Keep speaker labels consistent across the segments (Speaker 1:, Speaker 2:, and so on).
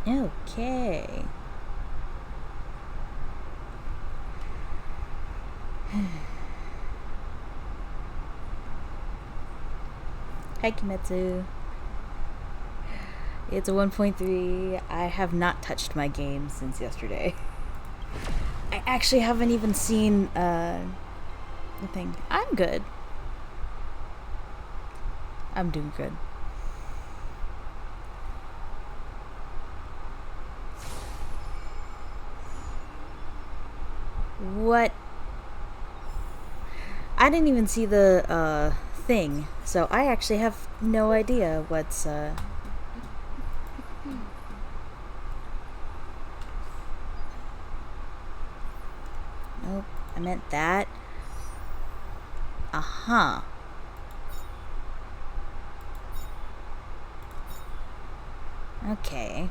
Speaker 1: Okay. Hi, Kimetsu. It's a 1.3. I have not touched my game since yesterday. I actually haven't even seen the thing. I'm good. I'm doing good. What? I didn't even see the thing, so I actually have no idea what's Nope, I meant that. Uh-huh. Okay.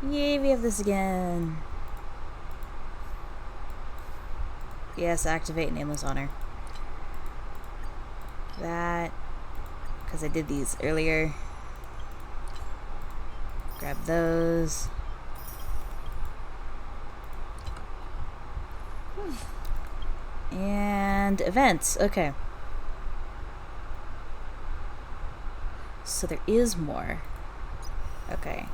Speaker 1: Yay, we have this again. Yes, activate Nameless Honor. That, because I did these earlier. Grab those. And events. Okay. So there is more. Okay.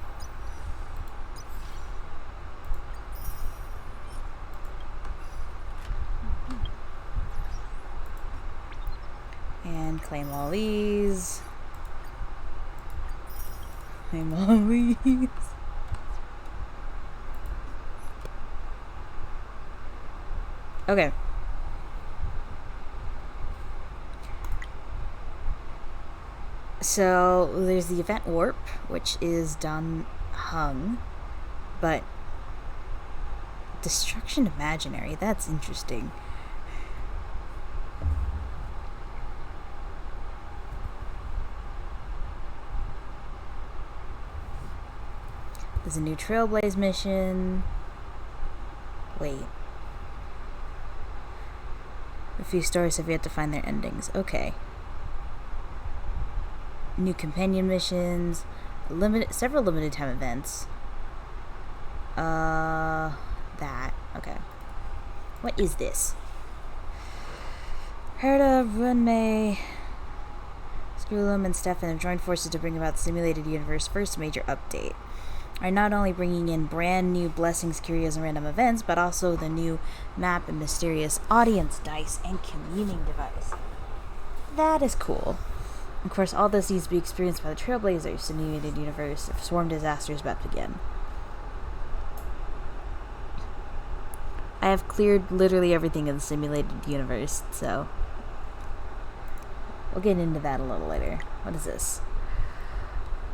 Speaker 1: And claim all these. Claim all these. Okay. So there's the event warp, which is done hung, but destruction imaginary, that's interesting. There's a new Trailblaze mission. Wait. A few stories have yet to find their endings. Okay. New companion missions. Several limited time events. That. Okay. What is this? Herta, Runmei, Skrulum, and Stefan have joined forces to bring about the Simulated Universe first major update. Are not only bringing in brand new blessings, curios, and random events, but also the new map and mysterious audience dice and communing device. That is cool. Of course, all this needs to be experienced by the Trailblazers. Simulated Universe if swarm disasters about to begin. I have cleared literally everything in the Simulated Universe, so we'll get into that a little later. What is this?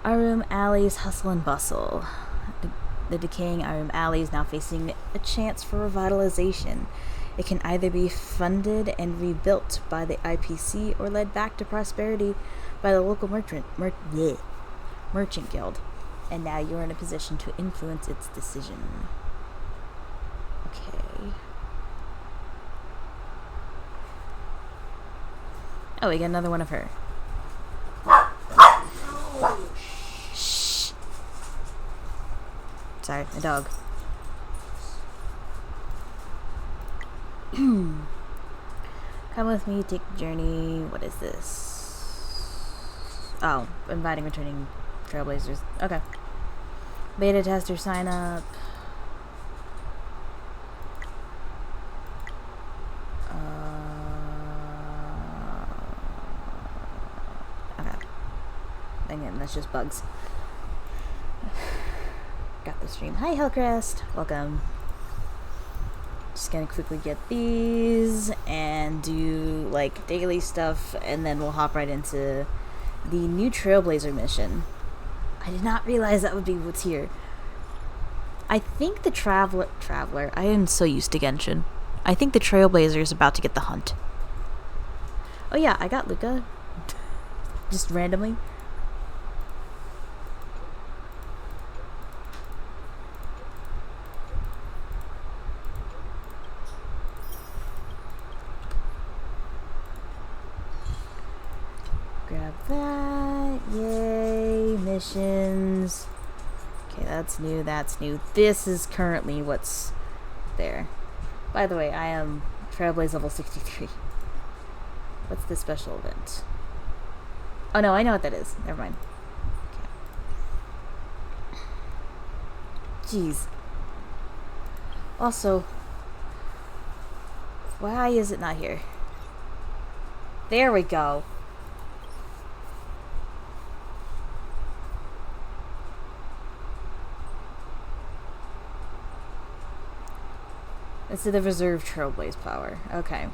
Speaker 1: Arum Alley's hustle and bustle. The decaying Arum Alley is now facing a chance for revitalization. It can either be funded and rebuilt by the IPC or led back to prosperity by the local merchant guild. And now you're in a position to influence its decision. Okay. Oh, we got another one of her. Shh. Sorry, my dog. Come with me, take the journey. What is this? Oh, inviting returning Trailblazers. Okay. Beta tester sign up. Okay. Again, that's just bugs. Got the stream. Hi, Hellcrest. Welcome. Just gonna quickly get these and do like daily stuff, and then we'll hop right into the new Trailblazer mission. I did not realize that would be what's here. I think the Traveler, I am so used to Genshin. I think the Trailblazer is about to get the hunt. Oh yeah, I got Luca. Just randomly. Grab that. missions. Okay, that's new, that's new. This is currently what's there. By the way, I am Trailblaze level 63. What's the special event? Oh no, I know what that is. Never mind. Okay. Jeez. Also, why is it not here? There we go. It's the reserve Trailblaze power. Okay.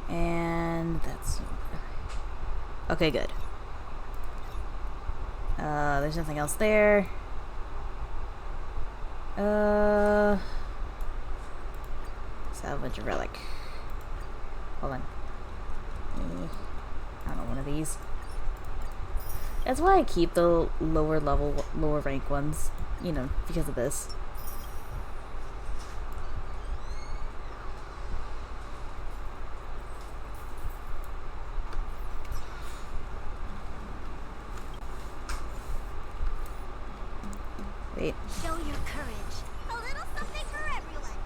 Speaker 1: And that's... Okay, good. There's nothing else there. Salvage a relic. Hold on. I don't know, one of these. That's why I keep the lower level, lower rank ones. You know, because of this. Wait.
Speaker 2: Show your courage. A little something for everyone.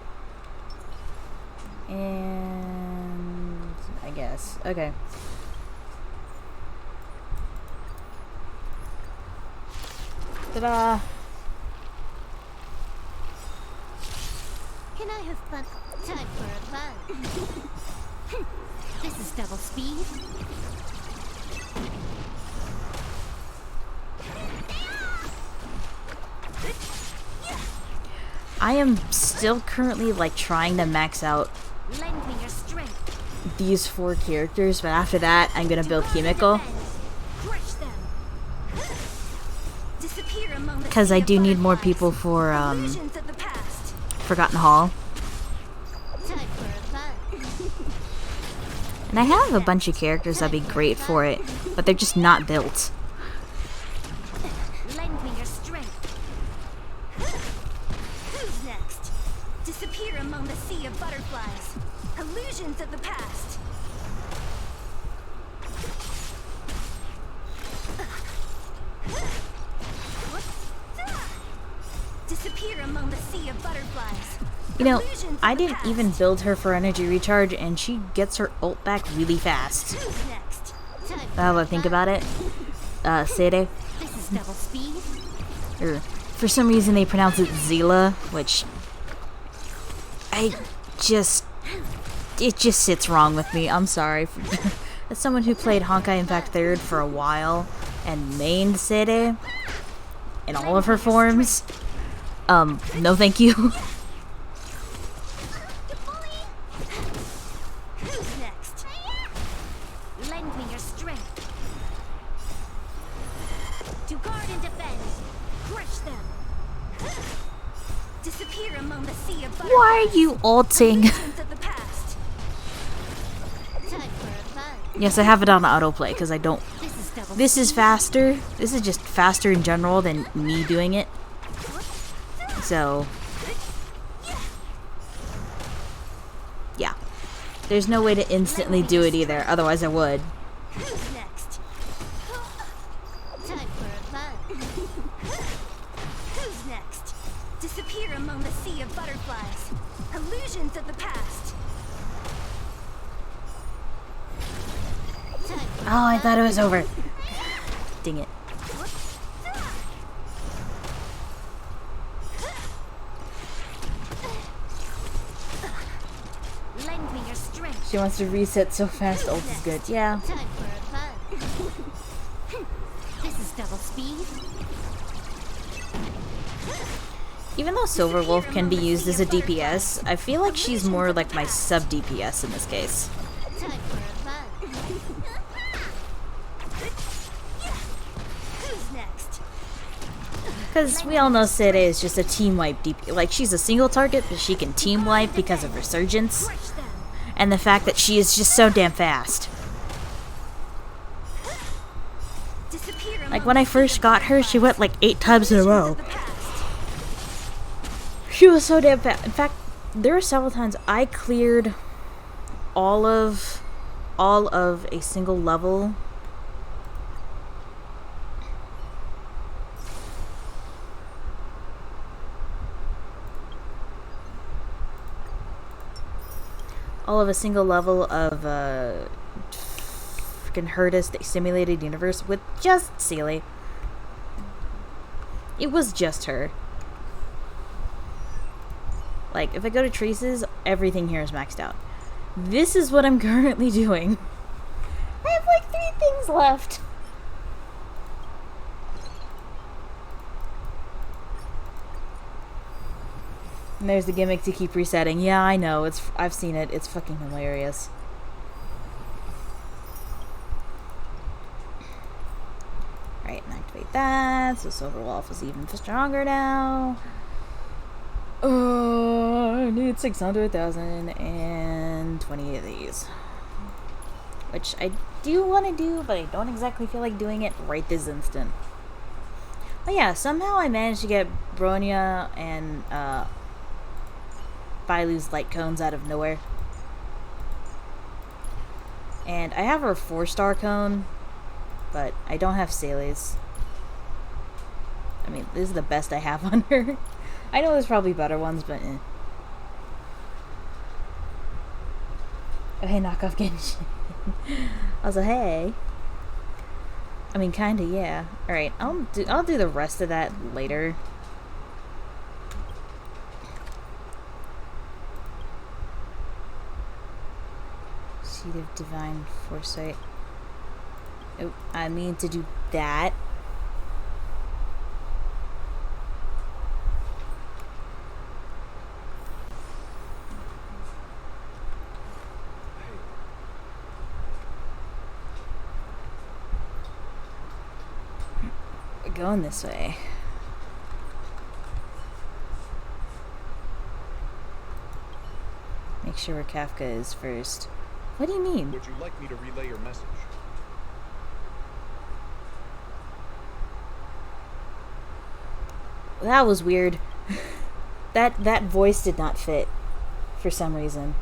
Speaker 1: And I guess. Okay. Ta-da!
Speaker 2: Can I have fun? Time for a fun. This is double speed.
Speaker 1: I am still currently like trying to max out
Speaker 2: Lend me your strength.
Speaker 1: these 4 characters, but after that I'm gonna build Kimiko.
Speaker 2: Crush them. Disappear among the
Speaker 1: Because
Speaker 2: sea
Speaker 1: I
Speaker 2: of
Speaker 1: do need more
Speaker 2: butterflies.
Speaker 1: people for
Speaker 2: Illusions of the past.
Speaker 1: Forgotten Hall.
Speaker 2: Time for a fun.
Speaker 1: And I have a bunch of characters that'd be great for it, but they're just not built.
Speaker 2: Lend me your strength. Who's next? Disappear among the sea of butterflies. Illusions of the past. Disappear among the sea of butterflies.
Speaker 1: You know,
Speaker 2: Illusions of
Speaker 1: I
Speaker 2: the
Speaker 1: didn't
Speaker 2: past.
Speaker 1: even build her for energy recharge, and she gets her ult back really fast.
Speaker 2: Who's next? Time for
Speaker 1: Now that I
Speaker 2: a
Speaker 1: think
Speaker 2: fun.
Speaker 1: about it, Sede,
Speaker 2: This is double speed.
Speaker 1: or for some reason they pronounce it Zila, which it just sits wrong with me. I'm sorry. As someone who played Honkai Impact 3rd for a while and mained Sede in all of her forms, no thank you.
Speaker 2: Who's next? Lend me your strength. To guard and defend. Crush them. Disappear among the sea of butterflies.
Speaker 1: Why are you ulting?
Speaker 2: Illusions of the past. Time for a fun.
Speaker 1: Yes, I have it on autoplay because I don't.
Speaker 2: This is double
Speaker 1: This is faster. This is just faster in general than me doing it. So, yeah. There's no way to instantly do it either, otherwise I would.
Speaker 2: Who's next? Time for a fun. Who's next? Disappear among the sea of butterflies. Illusions of the past. Time for
Speaker 1: Oh, I thought it was over. Dang it.
Speaker 2: Lend me your strength.
Speaker 1: She wants to reset so fast, ult is good. Yeah.
Speaker 2: Time for a fun. This is double speed.
Speaker 1: Even though Silver Wolf can be used as a DPS, I feel like she's more like my sub DPS in this case.
Speaker 2: Time for a fun. Who's next?
Speaker 1: Because we all know Sede is just a team wipe DPS. Like, she's a single target, but she can team wipe because of Resurgence.
Speaker 2: Crush them.
Speaker 1: And the fact that she is just so damn fast.
Speaker 2: Disappear among
Speaker 1: Like, when I
Speaker 2: the sea
Speaker 1: first
Speaker 2: of
Speaker 1: got her, she went like 8 times in a
Speaker 2: illusions
Speaker 1: row.
Speaker 2: of the past.
Speaker 1: She was so damn fast. In fact, There were several times I cleared all of a single level of freaking Herdist simulated universe with just Sealy. It was just her. Like, if I go to Traces, everything here is maxed out. This is what I'm currently doing. I have like 3 things left. And there's the gimmick to keep resetting. Yeah, I know. I've seen it. It's fucking hilarious. Alright, and activate that. So Silver Wolf is even stronger now. I need 600,000 and 20 of these. Which I do want to do, but I don't exactly feel like doing it right this instant. But yeah, somehow I managed to get Bronya and Bailu's light cones out of nowhere. And I have her 4-star cone, but I don't have Sally's. I mean, this is the best I have on her. I know there's probably better ones, but eh. Oh, hey, knockoff Genshin. Also, hey. I mean, kinda, yeah. Alright, I'll do the rest of that later. Seed of Divine Foresight. Oh, I mean to do that. We're going this way. Make sure where Kafka is first. What do you mean?
Speaker 3: Would you like me to relay your message?
Speaker 1: That was weird. that voice did not fit for some reason.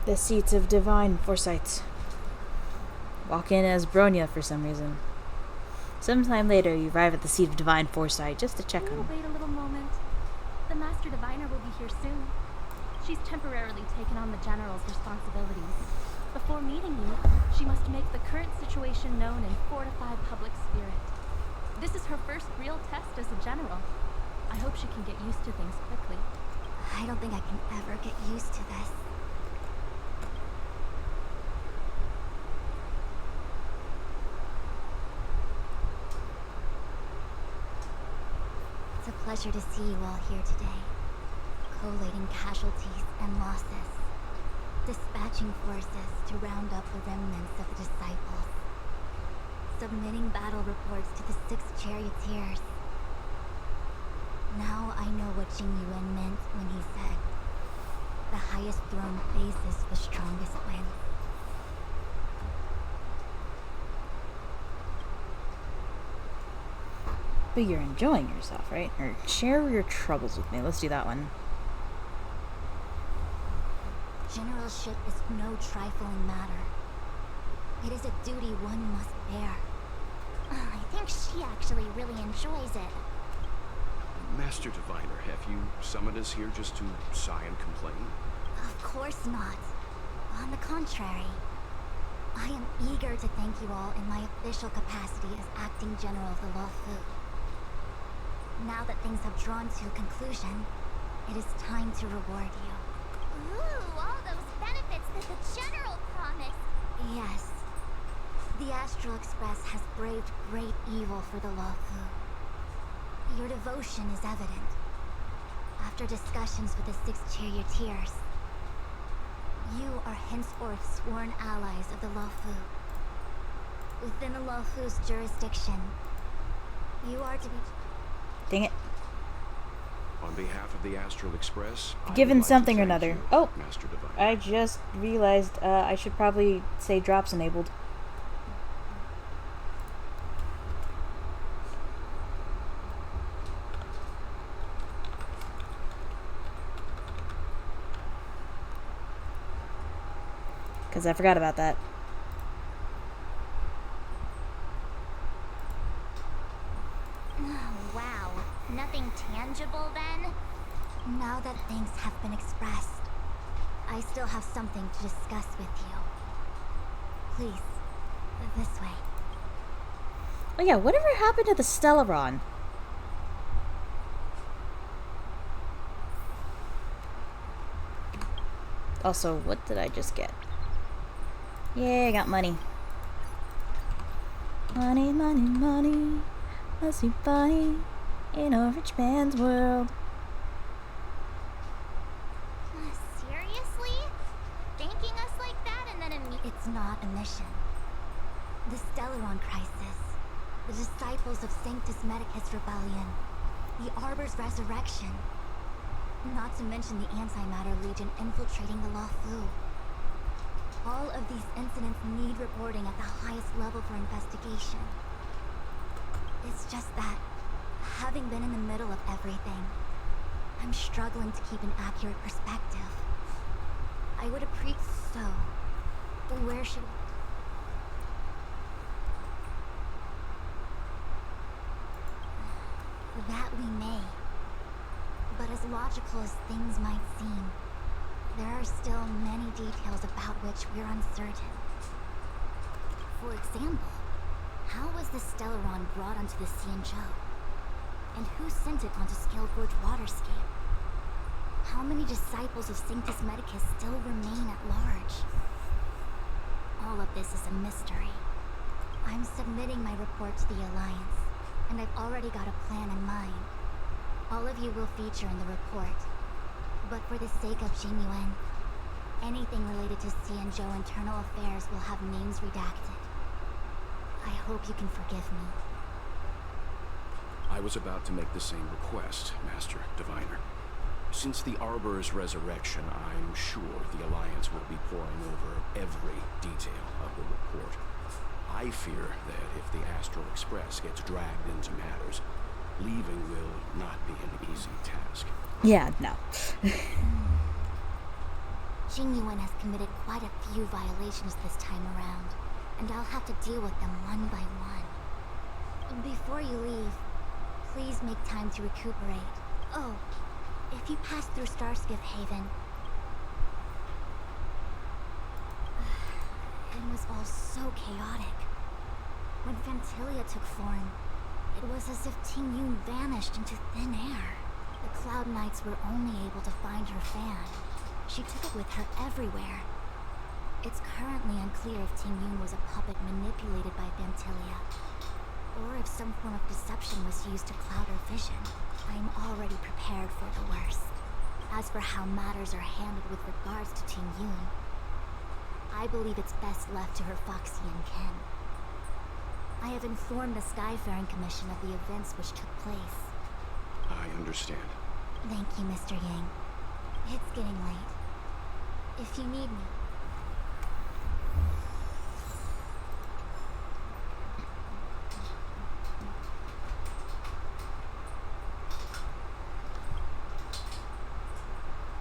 Speaker 1: The seats of divine foresight. Walk in as Bronya for some reason. Sometime later, you arrive at the seat of divine foresight just to check on.
Speaker 2: Wait a little moment. The Master Diviner will be here soon. She's temporarily taken on the General's responsibilities. Before meeting you, she must make the current situation known and fortify public spirit. This is her first real test as a General. I hope she can get used to things quickly.
Speaker 4: I don't think I can ever get used to this. It's a pleasure to see you all here today, collating casualties and losses, dispatching forces to round up the remnants of the disciples, submitting battle reports to the 6 charioteers. Now I know what Jing Yuan meant when he said, "The highest throne faces the strongest wind."
Speaker 1: But you're enjoying yourself, right? Or share your troubles with me. Let's do that one.
Speaker 4: Generalship is no trifling matter. It is a duty one must bear.
Speaker 2: I think she actually really enjoys it.
Speaker 3: Master Diviner, have you summoned us here just to sigh and complain?
Speaker 4: Of course not. On the contrary, I am eager to thank you all in my official capacity as Acting General of the Luofu. Now that things have drawn to a conclusion, it is time to reward you.
Speaker 2: Ooh, all those benefits that the General promised.
Speaker 4: Yes. The Astral Express has braved great evil for the Luofu. Your devotion is evident. After discussions with the 6 charioteers, you are henceforth sworn allies of the Luofu. Within the Luofu's jurisdiction, you are to be...
Speaker 1: Dang it.
Speaker 3: On behalf of the Astral Express, I
Speaker 1: Given
Speaker 3: would like to
Speaker 1: something or
Speaker 3: thank
Speaker 1: another.
Speaker 3: you,
Speaker 1: Oh,
Speaker 3: Master Diviner.
Speaker 1: I just realized I should probably say drops enabled. Because I forgot about that.
Speaker 4: Wow. Nothing tangible then? Now that things have been expressed, I still have something to discuss with you. Please, this way.
Speaker 1: Oh yeah, whatever happened to the Stellaron? Also, what did I just get? Yeah, I got money. Money, money, money. Must be funny in a rich man's world.
Speaker 4: Seriously? Thanking us like that and then It's not a mission. The Stellaron crisis. The disciples of Sanctus Medicus rebellion. The Arbor's resurrection. Not to mention the Antimatter Legion infiltrating the Luofu. All of these incidents need reporting at the highest level for investigation. It's just that, having been in the middle of everything, I'm struggling to keep an accurate perspective. I would appreciate so. Where should... That we may. But as logical as things might seem, there are still many details about which we're uncertain. For example, how was the Stellaron brought onto the Xianzhou? And who sent it onto Scale Gorge Waterscape? How many disciples of Sanctus Medicus still remain at large? All of this is a mystery. I'm submitting my report to the Alliance, and I've already got a plan in mind. All of you will feature in the report. But for the sake of Jingyuan, anything related to Xianzhou internal affairs will have names redacted. I hope you can forgive me.
Speaker 3: I was about to make the same request, Master Diviner. Since the Arbor's resurrection, I'm sure the Alliance will be poring over every detail of the report. I fear that if the Astral Express gets dragged into matters, leaving will not be an easy task.
Speaker 1: Yeah, no.
Speaker 4: Jingyuan has committed quite a few violations this time around, and I'll have to deal with them one by one. Before you leave, please make time to recuperate. Oh, if you pass through Starskiff Haven... It was all so chaotic. When Fantilia took form, it was as if Tingyun vanished into thin air. The Cloud Knights were only able to find her fan. She took it with her everywhere. It's currently unclear if Tingyun was a puppet manipulated by Fantilia, or if some form of deception was used to cloud her vision. I'm already prepared for the worst. As for how matters are handled with regards to Tingyun, I believe it's best left to her Foxian kin. I have informed the Skyfaring Commission of the events which took place.
Speaker 3: I understand.
Speaker 4: Thank you, Mr. Yang. It's getting late. If you need me...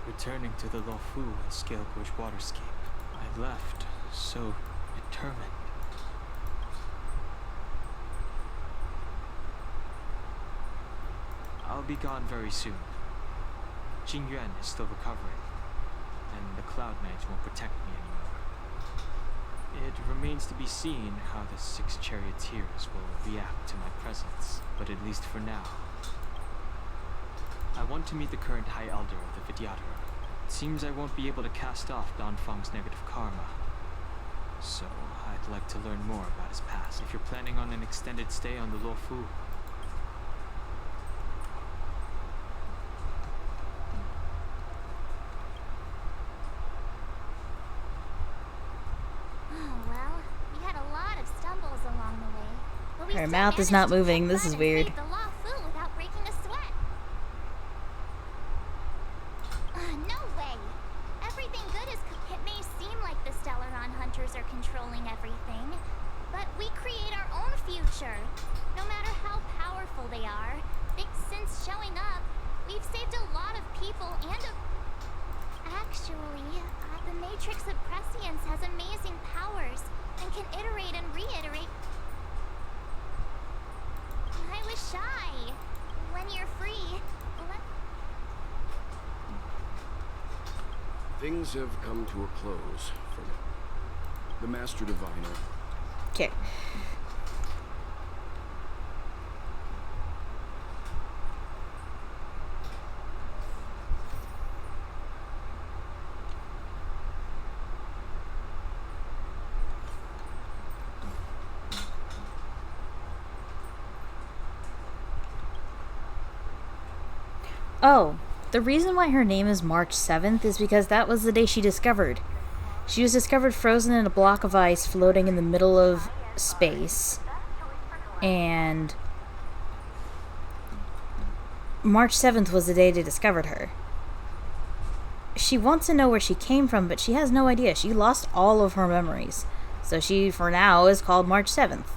Speaker 5: Returning to the Luofu and Scale Gorge Waterscape, I left so determined. I'll be gone very soon. Jingyuan is still recovering, and the Cloud Knights won't protect me anymore. It remains to be seen how the 6 charioteers will react to my presence, but at least for now, I want to meet the current High Elder of the Vidyadhara. It seems I won't be able to cast off Danfeng's negative karma, so I'd like to learn more about his past. If you're planning on an extended stay on the Luofu,
Speaker 1: Her mouth is not moving. This is weird.
Speaker 4: No way. Everything good is... It may seem like the Stellaron hunters are controlling everything, but we create our own future. No matter how powerful they are, since showing up, we've saved a lot of people and Actually, the matrix of prescience has amazing powers and can iterate and reiterate. I was shy. When you're free,
Speaker 3: Things have come to a close for the Master Diviner.
Speaker 1: Okay. Oh, the reason why her name is March 7th is because that was the day she discovered. She was discovered frozen in a block of ice floating in the middle of space. And March 7th was the day they discovered her. She wants to know where she came from, but she has no idea. She lost all of her memories. So she, for now, is called March 7th.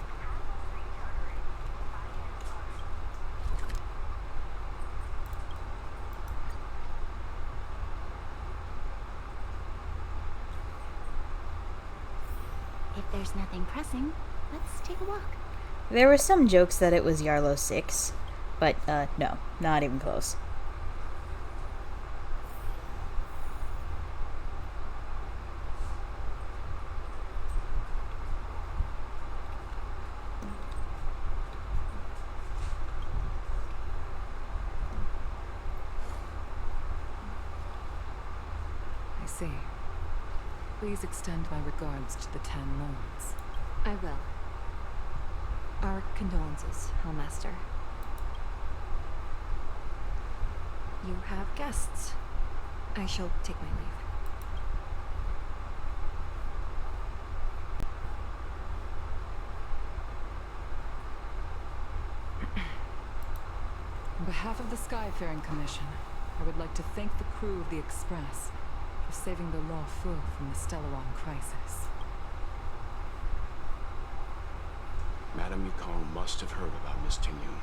Speaker 4: if there's nothing pressing, let's take a walk.
Speaker 1: There were some jokes that it was Yarlo 6, but no, not even close.
Speaker 6: I see. Please extend my regards to the 10 lords.
Speaker 7: I will. Our condolences, Hellmaster. You have guests. I shall take my leave.
Speaker 6: On behalf of the Skyfaring Commission, I would like to thank the crew of the Express for saving the Lawfu from the Stellaron crisis.
Speaker 3: Madame Yukong must have heard about Miss Tingyun.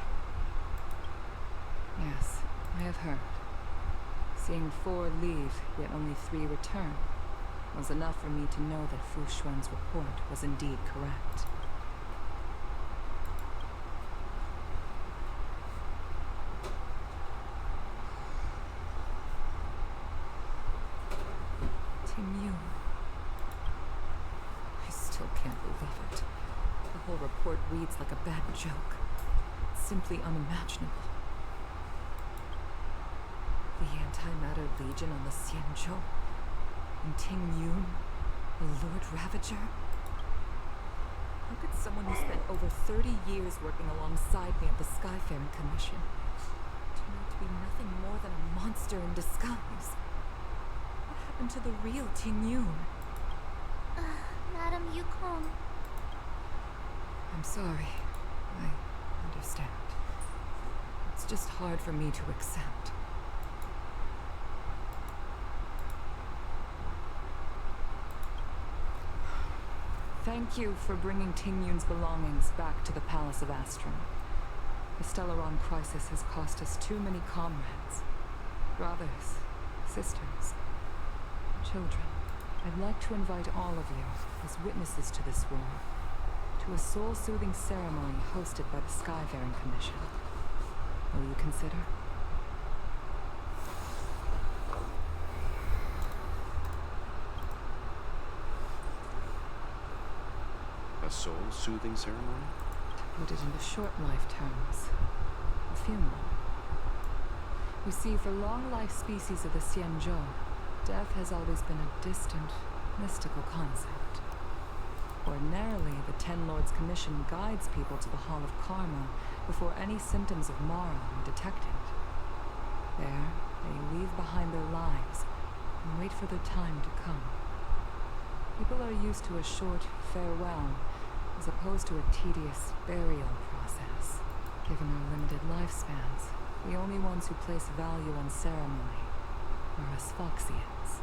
Speaker 6: Yes, I have heard. Seeing 4 leave, yet only 3 return, was enough for me to know that Fu Xuan's report was indeed correct. Tingyun. I still can't believe it. The whole report reads like a bad joke. It's simply unimaginable. The Antimatter Legion on the Xianzhou, and Tingyun, the Lord Ravager. How could someone who spent over 30 years working alongside me at the Skyfaring Commission turn out to be nothing more than a monster in disguise? What happened to the real Tingyun?
Speaker 4: Madam Yukong.
Speaker 6: I'm sorry. I understand. It's just hard for me to accept. Thank you for bringing Tingyun's belongings back to the Palace of Astron. The Stellaron crisis has cost us too many comrades. Brothers, sisters, children. I'd like to invite all of you, as witnesses to this war, to a soul-soothing ceremony hosted by the Skyfaring Commission. Will you consider?
Speaker 3: A soul-soothing ceremony?
Speaker 6: To put it into short life terms, a funeral. You see, for long-life species of the Xianzhou, death has always been a distant, mystical concept. Ordinarily, the Ten Lords Commission guides people to the Hall of Karma before any symptoms of Mara are detected. There, they leave behind their lives and wait for their time to come. People are used to a short farewell as opposed to a tedious burial process. Given our limited lifespans, the only ones who place value on ceremony are us Foxians.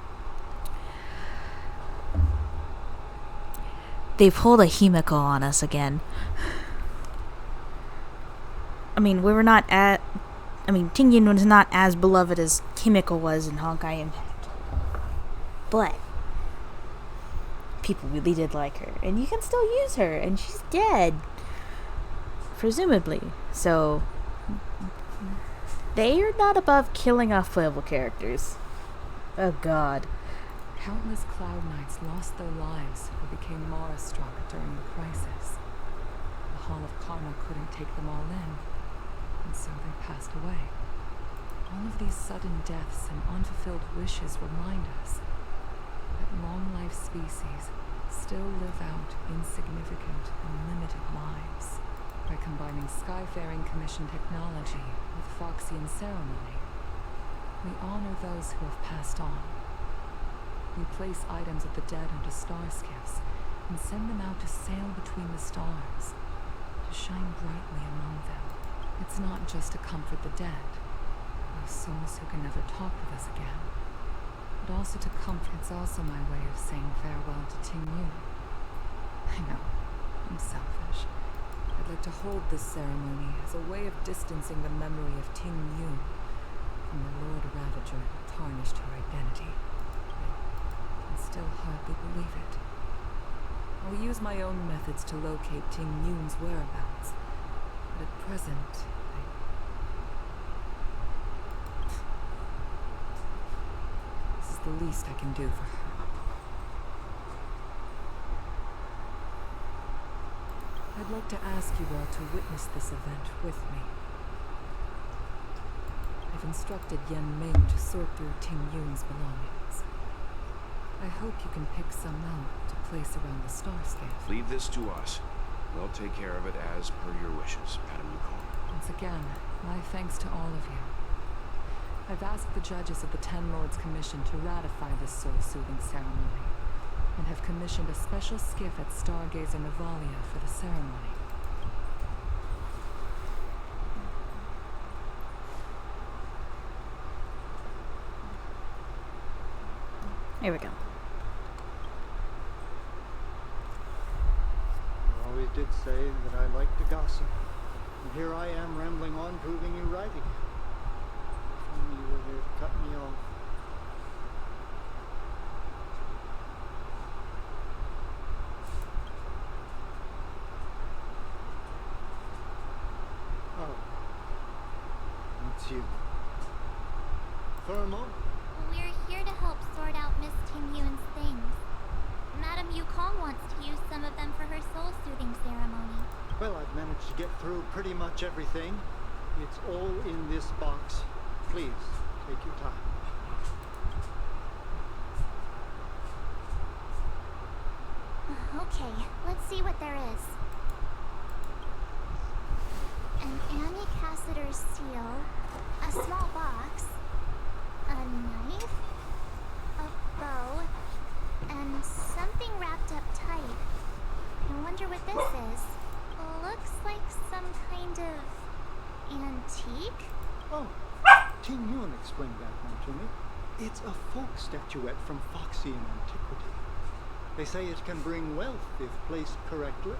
Speaker 1: They pulled a Himiko on us again. I mean, Tingyun was not as beloved as Kimiko was in Honkai Impact. But people really did like her, and you can still use her, and she's dead, presumably. So they are not above killing off playable characters. Oh god.
Speaker 6: Countless Cloud Knights lost their lives or became Mara-struck during the crisis. The Hall of Karma couldn't take them all in, and so they passed away. All of these sudden deaths and unfulfilled wishes remind us that long-life species still live out insignificant and limited lives. By combining Skyfaring Commission technology with Foxian ceremony, we honor those who have passed on. We place items of the dead onto star skiffs and send them out to sail between the stars, to shine brightly among them. It's not just to comfort the dead, those souls who can never talk with us again, but also to comfort. It's also my way of saying farewell to Ting Yun. I know, I'm selfish. I'd like to hold this ceremony as a way of distancing the memory of Ting Yun from the Lord Ravager who tarnished her identity. I can still hardly believe it. I'll use my own methods to locate Ting Yun's whereabouts, but at present, this is the least I can do for her. I'd like to ask you all to witness this event with me. I've instructed Yan Ming to sort through Ting Yun's belongings. I hope you can pick some out to place around the star skiff.
Speaker 3: Leave this to us. We'll take care of it as per your wishes, Madam Yukon.
Speaker 6: Once again, my thanks to all of you. I've asked the judges of the Ten Lords Commission to ratify this soul-soothing ceremony, and have commissioned a special skiff at Stargazer Navalia for the ceremony.
Speaker 1: Here we go.
Speaker 8: You always did say that I like to gossip. And here I am rambling on, proving you right again. If only you were there to cut me off. Oh. It's you. Thermal?
Speaker 4: We're here to help sort out Miss Ting Yun's things. Madam Yukong wants to use some of them for her soul-soothing ceremony.
Speaker 8: Well, I've managed to get through pretty much everything. It's all in this box. Please, take your time.
Speaker 4: Okay, let's see what there is. An Annie Cassiter's seal, a small box, a knife, a bow, and something wrapped up tight. I wonder what this is. Looks like some kind of antique?
Speaker 8: Oh, Ting Yun explained that one to me. It's a folk statuette from Foxian antiquity. They say it can bring wealth if placed correctly.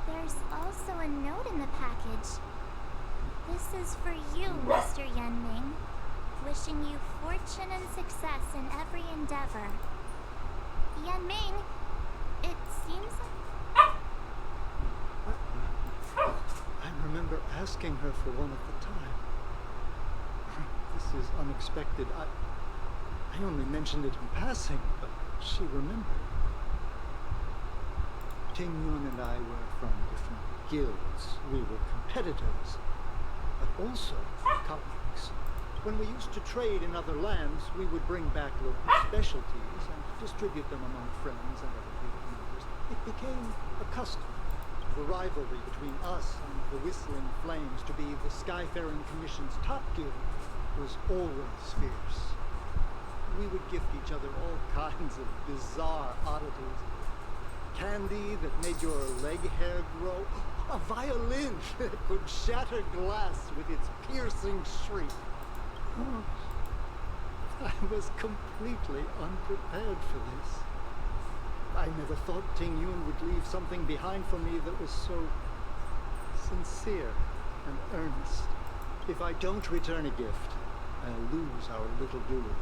Speaker 4: There's also a note in the package. This is for you, Mr. Yanming. Wishing you fortune and success in every endeavor. Yanming, it seems like...
Speaker 8: I remember asking her for one at the time. This is unexpected. I only mentioned it in passing, but she remembered. Ting Yun and I were from different guilds. We were competitors, but also colleagues. When we used to trade in other lands, we would bring back local specialties and distribute them among friends and other guild members. It became a custom. The rivalry between us and the Whistling Flames to be the Skyfaring Commission's top guild was always fierce. We would gift each other all kinds of bizarre oddities. Candy that made your leg hair grow. A violin that could shatter glass with its piercing shriek. Oh, I was completely unprepared for this. I never thought Ting Yun would leave something behind for me that was so sincere and earnest. If I don't return a gift, I'll lose our little duel.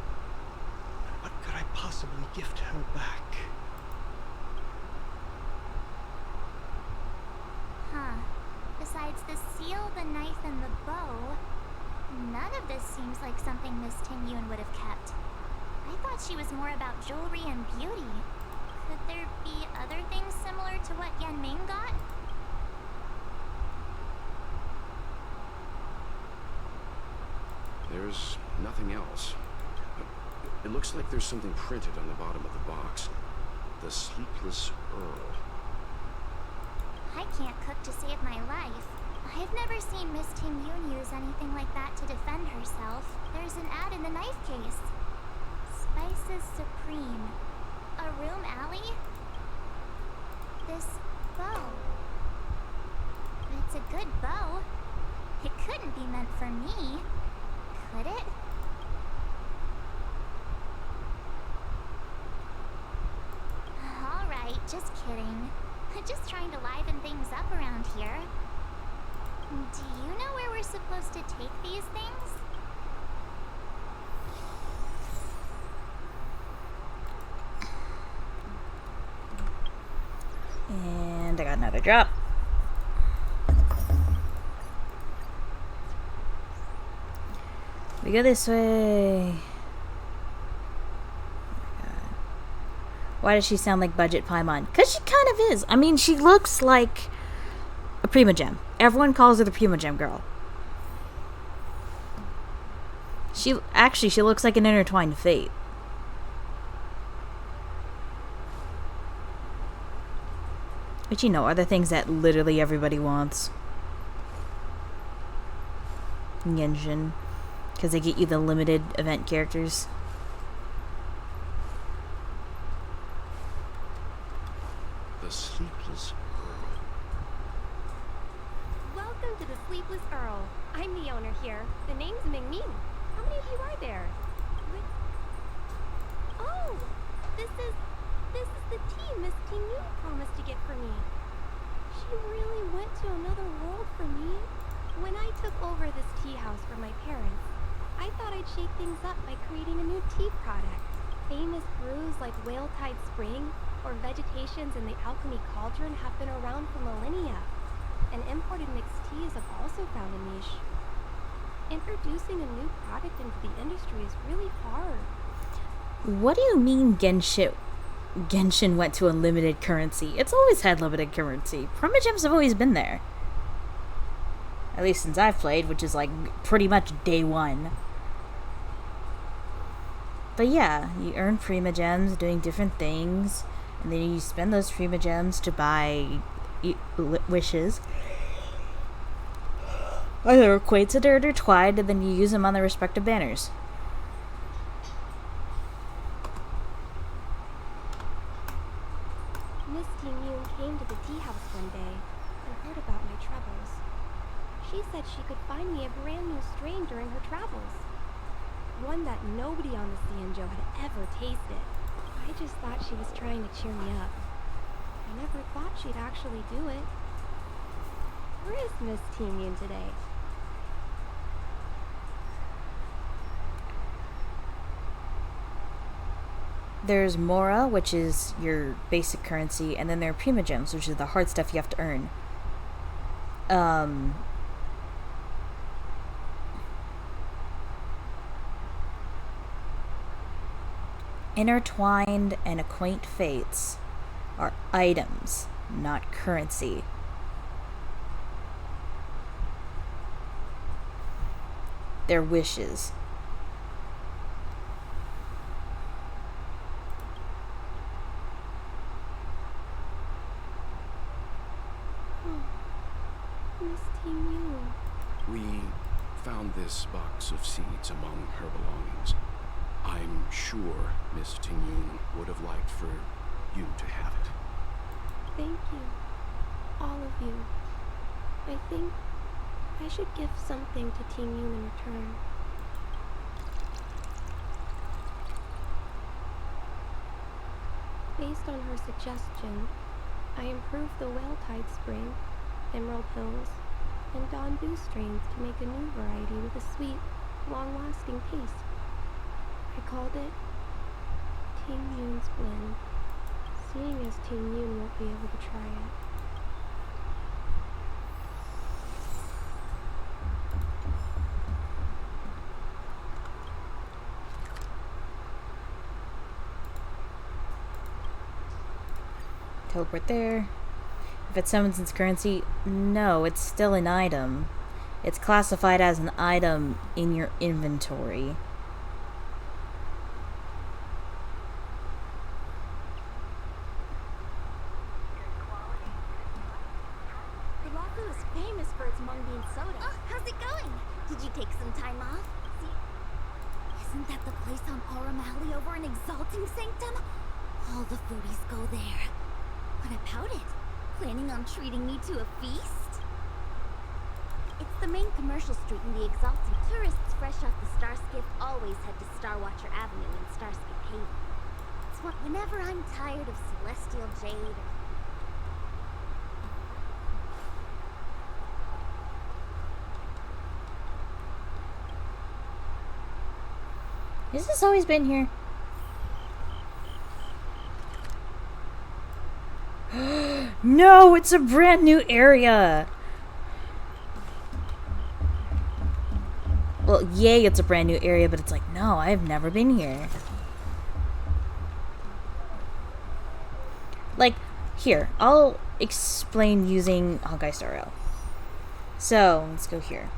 Speaker 8: What could I possibly gift her back?
Speaker 4: Huh. Besides the seal, the knife, and the bow, none of this seems like something Miss Ting Yun would have kept. I thought she was more about jewelry and beauty. Could there be other things similar to what Yan Ming got?
Speaker 3: There's nothing else. It looks like there's something printed on the bottom of the box. The Sleepless Earl.
Speaker 4: I can't cook to save my life. I've never seen Miss Ting Yun use anything like that to defend herself. There's an ad in the knife case. Spices Supreme. A room alley? This bow. It's a good bow. It couldn't be meant for me, could it? Alright, just kidding. Just trying to liven things up around here. Do you know where we're supposed to take these things?
Speaker 1: And I got another drop. We go this way. Why does she sound like Budget Paimon? Because she kind of is. I mean, she looks like a Prima Gem. Everyone calls her the Prima Gem girl. She looks like an intertwined fate. But you know, are the things that literally everybody wants. Genshin. Because they get you the limited event characters.
Speaker 3: The Sleepless Earl.
Speaker 2: Welcome to the Sleepless Earl. I'm the owner here. The name's Ming Ming. How many of you are there? Oh, this is the tea Miss Ting Yun promised to get for me. She really went to another world for me. When I took over this tea house for my parents, I thought I'd shake things up by creating a new tea product. Famous brews like Whale Tide Spring or Vegetations in the Alchemy Cauldron have been around for millennia, and imported mixed teas have also found a niche. Introducing a new product into the industry is really hard.
Speaker 1: What do you mean Genshin went to unlimited currency? It's always had limited currency. Prima Gems have always been there. At least since I've played, which is like pretty much day one. But yeah, you earn Prima Gems doing different things, and then you spend those Prima Gems to buy wishes. Either equated or intertwined, and then you use them on their respective banners.
Speaker 2: Miss Ting Yun came to the tea house one day and heard about my troubles. She said she could find me a brand new strain during her travels. One that nobody on the Xianzhou had ever tasted. I just thought she was trying to cheer me up. I never thought she'd actually do it. Where is Miss Ting Yun today?
Speaker 1: There's Mora, which is your basic currency, and then there are Prima Gems, which is the hard stuff you have to earn. Intertwined and Acquaint Fates are items, not currency. They're wishes.
Speaker 2: Miss Ting Yun.
Speaker 3: We found this box of seeds among her belongings. I'm sure Miss Ting Yun would have liked for you to have it.
Speaker 2: Thank you. All of you. I think I should give something to Ting Yun in return. Based on her suggestion, I improved the Whale Tide Spring, Emerald Hills, and Donbu strains to make a new variety with a sweet, long-lasting taste. I called it
Speaker 9: Team Yoon's blend. Seeing as Team Yoon won't be able to try it.
Speaker 1: Teleport there. If it summons its currency, no, it's still an item. It's classified as an item in your inventory.
Speaker 4: The Rafu is famous for its mung bean soda. Oh, how's it going? Did you take some time off? Isn't that the place on Aurum over in Exalting Sanctum? All the foodies go there. What about it? Planning on treating me to a feast? It's the main commercial street in the Exalting. Tourists fresh off the Starskip always head to Starwatcher Avenue in Starskip Haven. It's what whenever I'm tired of Celestial Jade or
Speaker 1: Has this always been here? No, it's a brand new area. Well, yay, it's a brand new area, but it's like, no, I've never been here. Like, here, I'll explain using Honkai Star Rail. So, let's go here.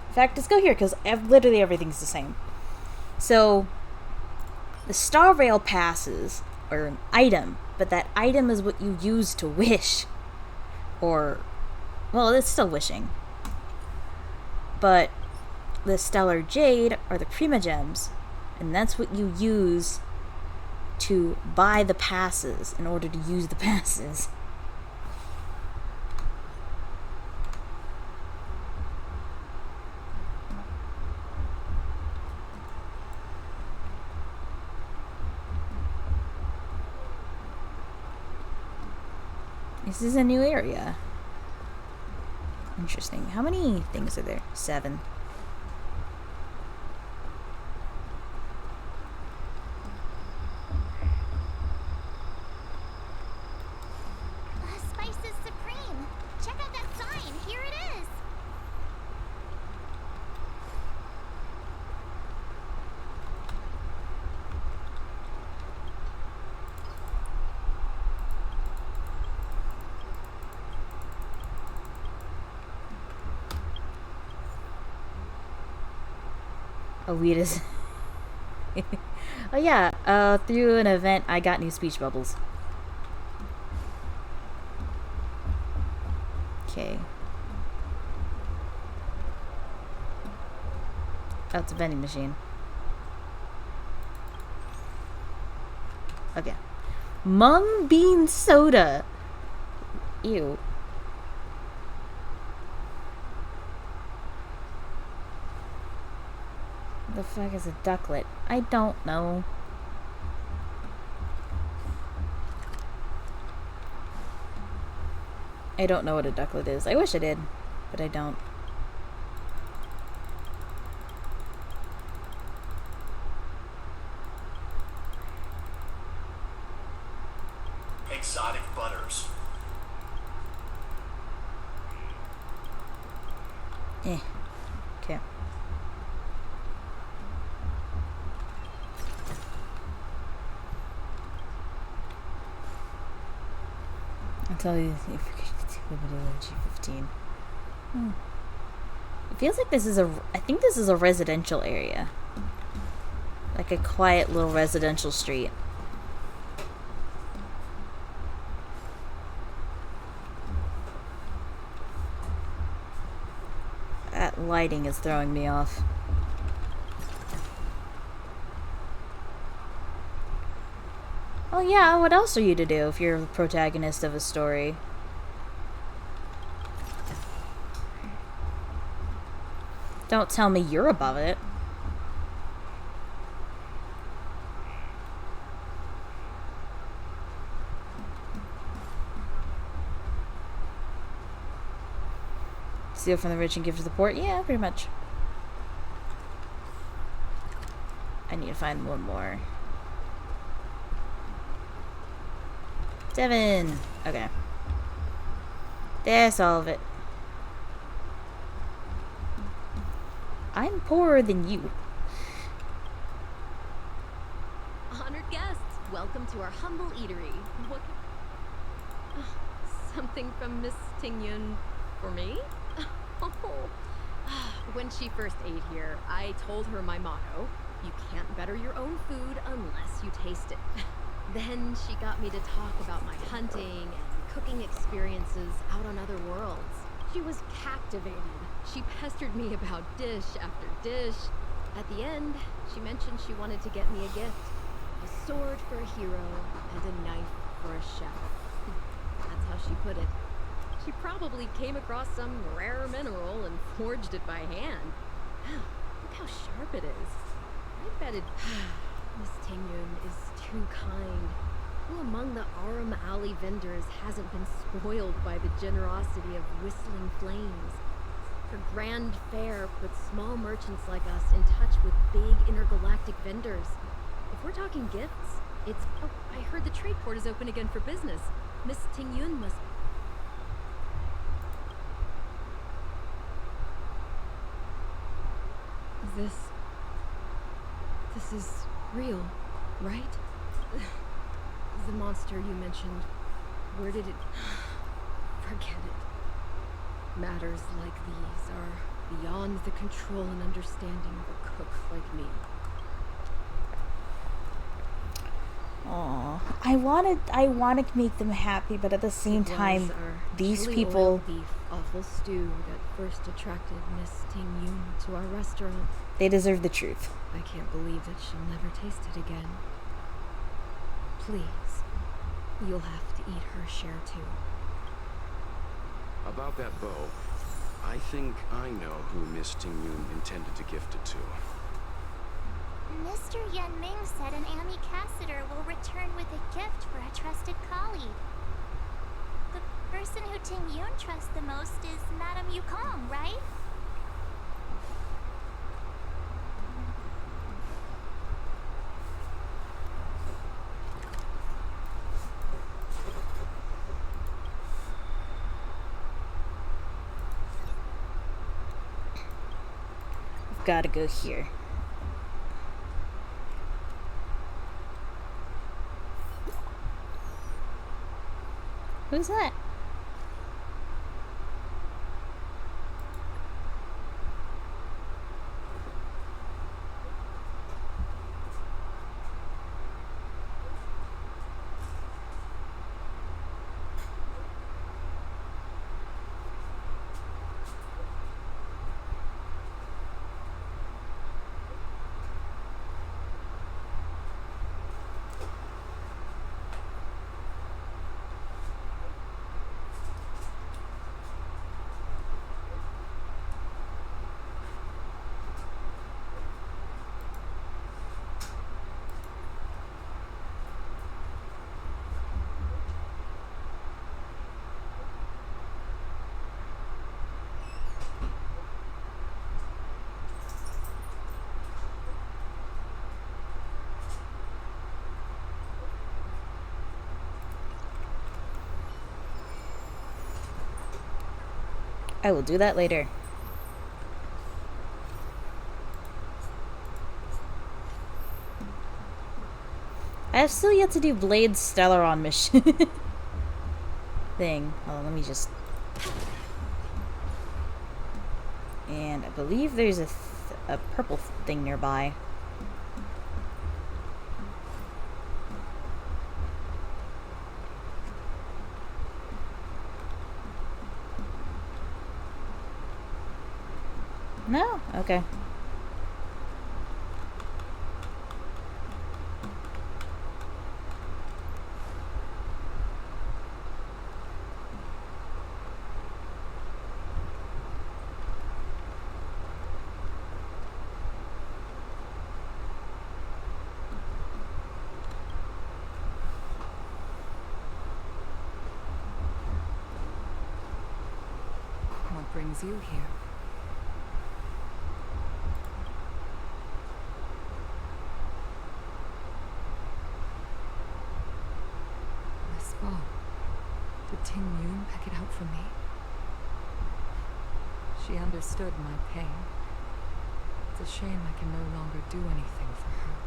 Speaker 1: In fact, let's go here, because literally everything's the same. So, the Star Rail passes are an item, but that item is what you use to wish. Or, well, it's still wishing. But the Stellar Jade are the Prima Gems, and that's what you use to buy the passes in order to use the passes. This is a new area. Interesting. How many things are there? 7.
Speaker 4: Spice is supreme. Check out that sign. Here it is.
Speaker 1: Oh, weed is. Oh yeah, through an event I got new speech bubbles. Okay. Oh, it's a vending machine. Okay. Mung bean soda. Ew. The fuck is a ducklet? I don't know. I don't know what a ducklet is. I wish I did, but I don't.
Speaker 3: Exotic butters.
Speaker 1: Eh. Okay. I'll tell you if you could G15. It feels like this is I think this is a residential area. Like a quiet little residential street. That lighting is throwing me off. Well, yeah, what else are you to do if you're the protagonist of a story? Don't tell me you're above it. Steal from the rich and give to the poor? Yeah, pretty much. I need to find one more. 7. Okay. That's all of it. I'm poorer than you.
Speaker 10: Honored guests, welcome to our humble eatery. What something from Miss Tingyun for me? When she first ate here, I told her my motto: you can't better your own food unless you taste it. Then she got me to talk about my hunting and cooking experiences out on other worlds. She was captivated. She pestered me about dish after dish. At the end, she mentioned she wanted to get me a gift. A sword for a hero and a knife for a chef. That's how she put it. She probably came across some rare mineral and forged it by hand. Wow, look how sharp it is. I bet it... Miss Tingyun is too kind. Who among the Aram Alley vendors hasn't been spoiled by the generosity of whistling flames? Her grand fair puts small merchants like us in touch with big intergalactic vendors. If we're talking gifts, it's... Oh, I heard the trade port is open again for business. Miss Tingyun must... This is real, right? The monster you mentioned, where did it... Forget it. Matters like these are beyond the control and understanding of a cook like me.
Speaker 1: Aw, I want to make them happy, but at the same time, these
Speaker 10: chili
Speaker 1: people...
Speaker 10: oil beef awful stew that first attracted Miss Tingyun to our restaurant.
Speaker 1: They deserve the truth.
Speaker 10: I can't believe that she'll never taste it again. Please, you'll have to eat her share too.
Speaker 3: About that bow, I think I know who Miss Tingyun intended to gift it to.
Speaker 4: Mr. Yan Ming said an ambassador will return with a gift for a trusted colleague. The person who Tingyun trusts the most is Madame Yukong, right?
Speaker 1: I've got to go here. Who's that? I will do that later. I have still yet to do Blade's Stellaron mission thing. Oh, let me just... And I believe there's a purple thing nearby. No? Okay.
Speaker 6: What brings you here? Ting Yun pick it out for me? She understood my pain. It's a shame I can no longer do anything for her.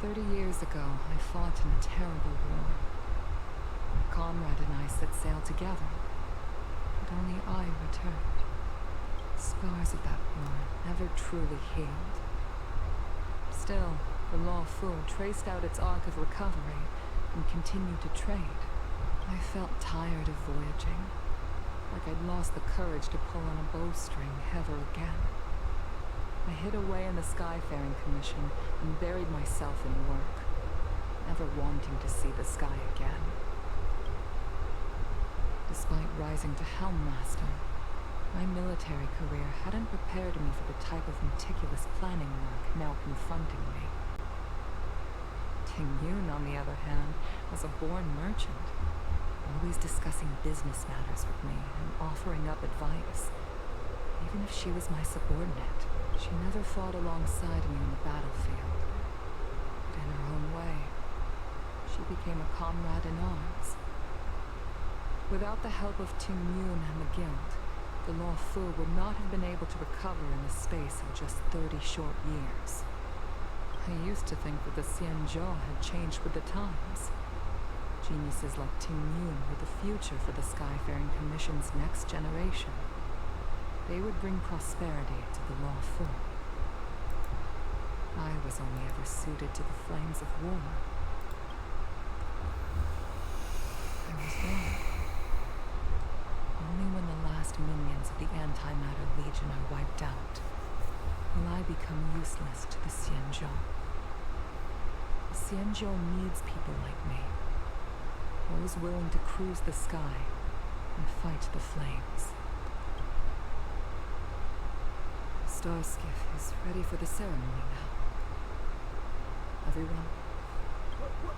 Speaker 6: 30 years ago, I fought in a terrible war. My comrade and I set sail together, but only I returned. The scars of that war never truly healed. Still, the Law Fu traced out its arc of recovery and continued to trade. I felt tired of voyaging, like I'd lost the courage to pull on a bowstring ever again. I hid away in the Skyfaring Commission and buried myself in work, never wanting to see the sky again. Despite rising to Helm Master, my military career hadn't prepared me for the type of meticulous planning work now confronting me. Ting Yun, on the other hand, was a born merchant, always discussing business matters with me and offering up advice. Even if she was my subordinate, she never fought alongside me on the battlefield. But in her own way, she became a comrade in arms. Without the help of Ting Yun and the Guild, the Law Fu would not have been able to recover in the space of just 30 short years. I used to think that the Xianzhou had changed with the times. Geniuses like Ting Yun were the future for the Skyfaring Commission's next generation. They would bring prosperity to the Law Fu. I was only ever suited to the flames of war. I was wrong. Only when the last minions of the Antimatter Legion are wiped out will I become useless to the Xianzhou. The Xianzhou needs people like me, those willing to cruise the sky and fight the flames. The Star Skiff is ready for the ceremony now. Everyone?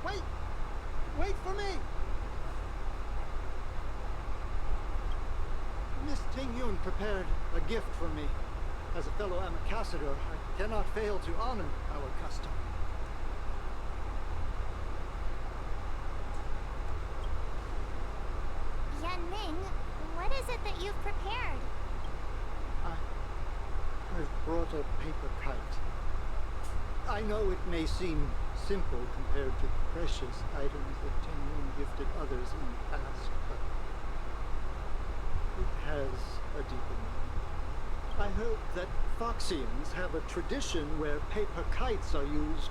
Speaker 8: Wait! Wait for me! Miss Ting Yun prepared a gift for me. As a fellow ambassador, I cannot fail to honor our custom.
Speaker 4: Yan Ming, what is it that you've prepared?
Speaker 8: I've brought a paper kite. I know it may seem simple compared to the precious items that Ting Yun gifted others in the past, but it has a deeper meaning. I heard that Foxians have a tradition where paper kites are used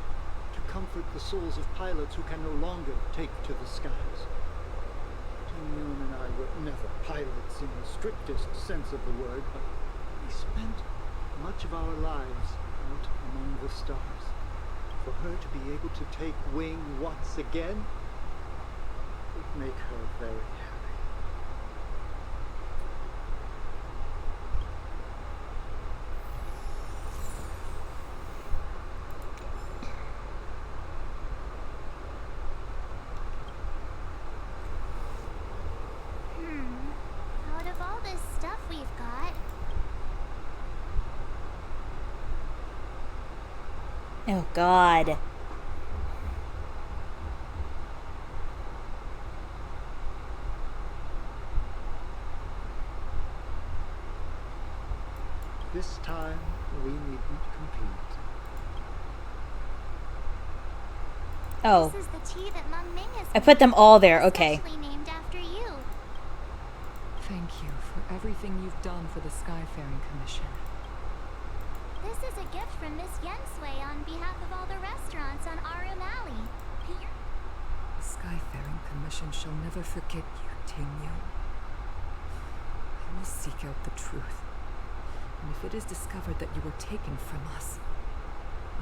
Speaker 8: to comfort the souls of pilots who can no longer take to the skies. Ting Yun and I were never pilots in the strictest sense of the word, but we spent much of our lives out among the stars. For her to be able to take wing once again would make her very happy.
Speaker 4: Out of all this stuff we've got,
Speaker 1: Oh God.
Speaker 8: This time, we needn't compete.
Speaker 1: Oh,
Speaker 4: this is the tea that Mum Ming has
Speaker 1: I put them all there. Okay.
Speaker 4: especially named after you.
Speaker 6: Thank you for everything you've done for the Skyfaring Commission.
Speaker 4: This is a gift from Miss Yensui on behalf of all the restaurants on Arum Alley. Here.
Speaker 6: The Skyfaring Commission shall never forget you, Ting Yun. I will seek out the truth. And if it is discovered that you were taken from us,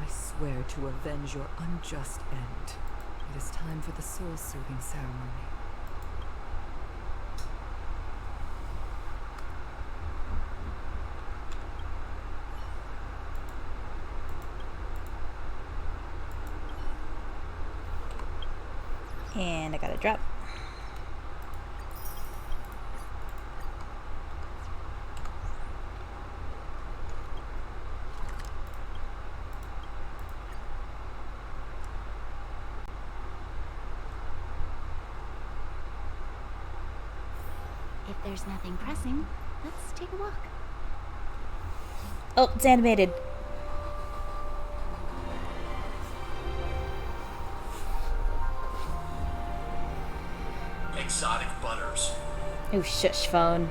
Speaker 6: I swear to avenge your unjust end. It is time for the soul-soothing ceremony.
Speaker 1: And I got a drop.
Speaker 4: there's nothing pressing, let's take a walk.
Speaker 1: Oh, it's animated.
Speaker 3: Exotic butters.
Speaker 1: Oh, shush, phone.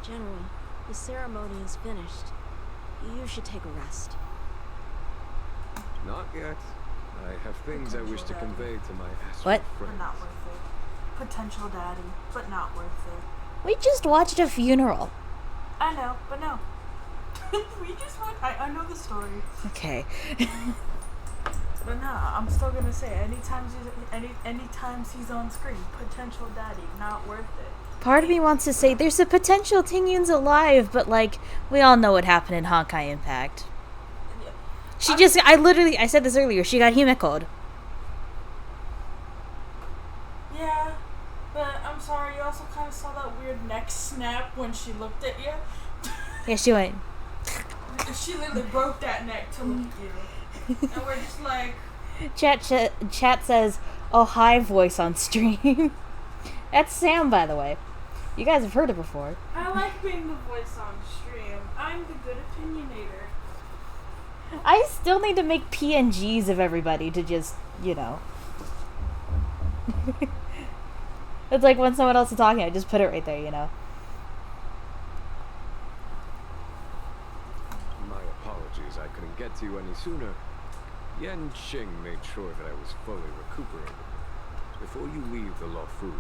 Speaker 11: General, the ceremony is finished. You should take a rest.
Speaker 12: Not yet. I have things I wish to convey to my astral
Speaker 1: What?
Speaker 12: friends.
Speaker 13: But not worth it. Potential daddy, but not worth it.
Speaker 1: We just watched a funeral.
Speaker 13: I know, but no. We just went. I know the story.
Speaker 1: Okay.
Speaker 13: But nah, I'm still gonna say anytime he's on screen, potential daddy, not worth it.
Speaker 1: Part of me wants to say there's a potential Tingyun's alive, but like, we all know what happened in Honkai Impact. She I said this earlier, she got Himiko'd.
Speaker 13: Yeah, but I'm sorry, you also kind of saw that weird neck snap when she looked at you.
Speaker 1: Yeah, she went.
Speaker 13: She literally broke that neck to look at you. And we're just like...
Speaker 1: Chat says, oh, hi voice on stream. That's Sam, by the way. You guys have heard it before.
Speaker 13: I like being the voice on stream. I'm the good opinionator.
Speaker 1: I still need to make PNGs of everybody to just, you know. It's like when someone else is talking, I just put it right there, you know.
Speaker 12: My apologies, I couldn't get to you any sooner. Yan Qing made sure that I was fully recuperated. Before you leave the Luofu,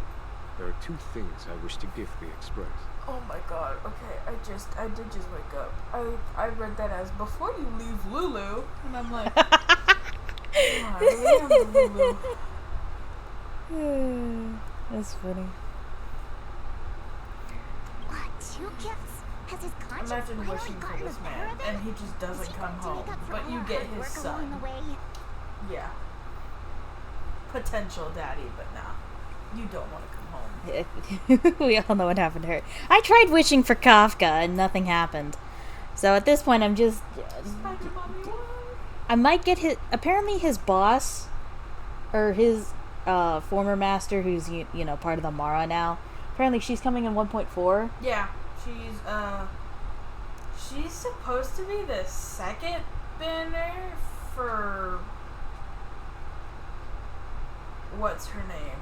Speaker 12: there are two things I wish to gift the Express.
Speaker 13: Oh my god, okay, I did just wake up. I read that as before you leave Lulu, and I'm like, oh, I really am Lulu.
Speaker 1: That's funny.
Speaker 4: What, 2 gifts? Has his conscience
Speaker 13: Imagine
Speaker 4: finally
Speaker 13: wishing for
Speaker 4: gotten
Speaker 13: this
Speaker 4: the
Speaker 13: man,
Speaker 4: better of it?
Speaker 13: and he just doesn't
Speaker 4: Is he
Speaker 13: come
Speaker 4: going to
Speaker 13: home,
Speaker 4: make up for
Speaker 13: but
Speaker 4: all
Speaker 13: you
Speaker 4: our
Speaker 13: get
Speaker 4: hard
Speaker 13: his
Speaker 4: work along the
Speaker 13: son.
Speaker 4: way?
Speaker 13: Yeah. Potential daddy, but nah. You don't want to come home.
Speaker 1: We all know what happened to her. I tried wishing for Kafka and nothing happened. So at this point, I'm just... I might get his... Apparently his boss, or his former master, who's, you know, part of the Mara now, apparently she's coming in 1.4.
Speaker 13: Yeah, she's supposed to be the second banner for... What's her name?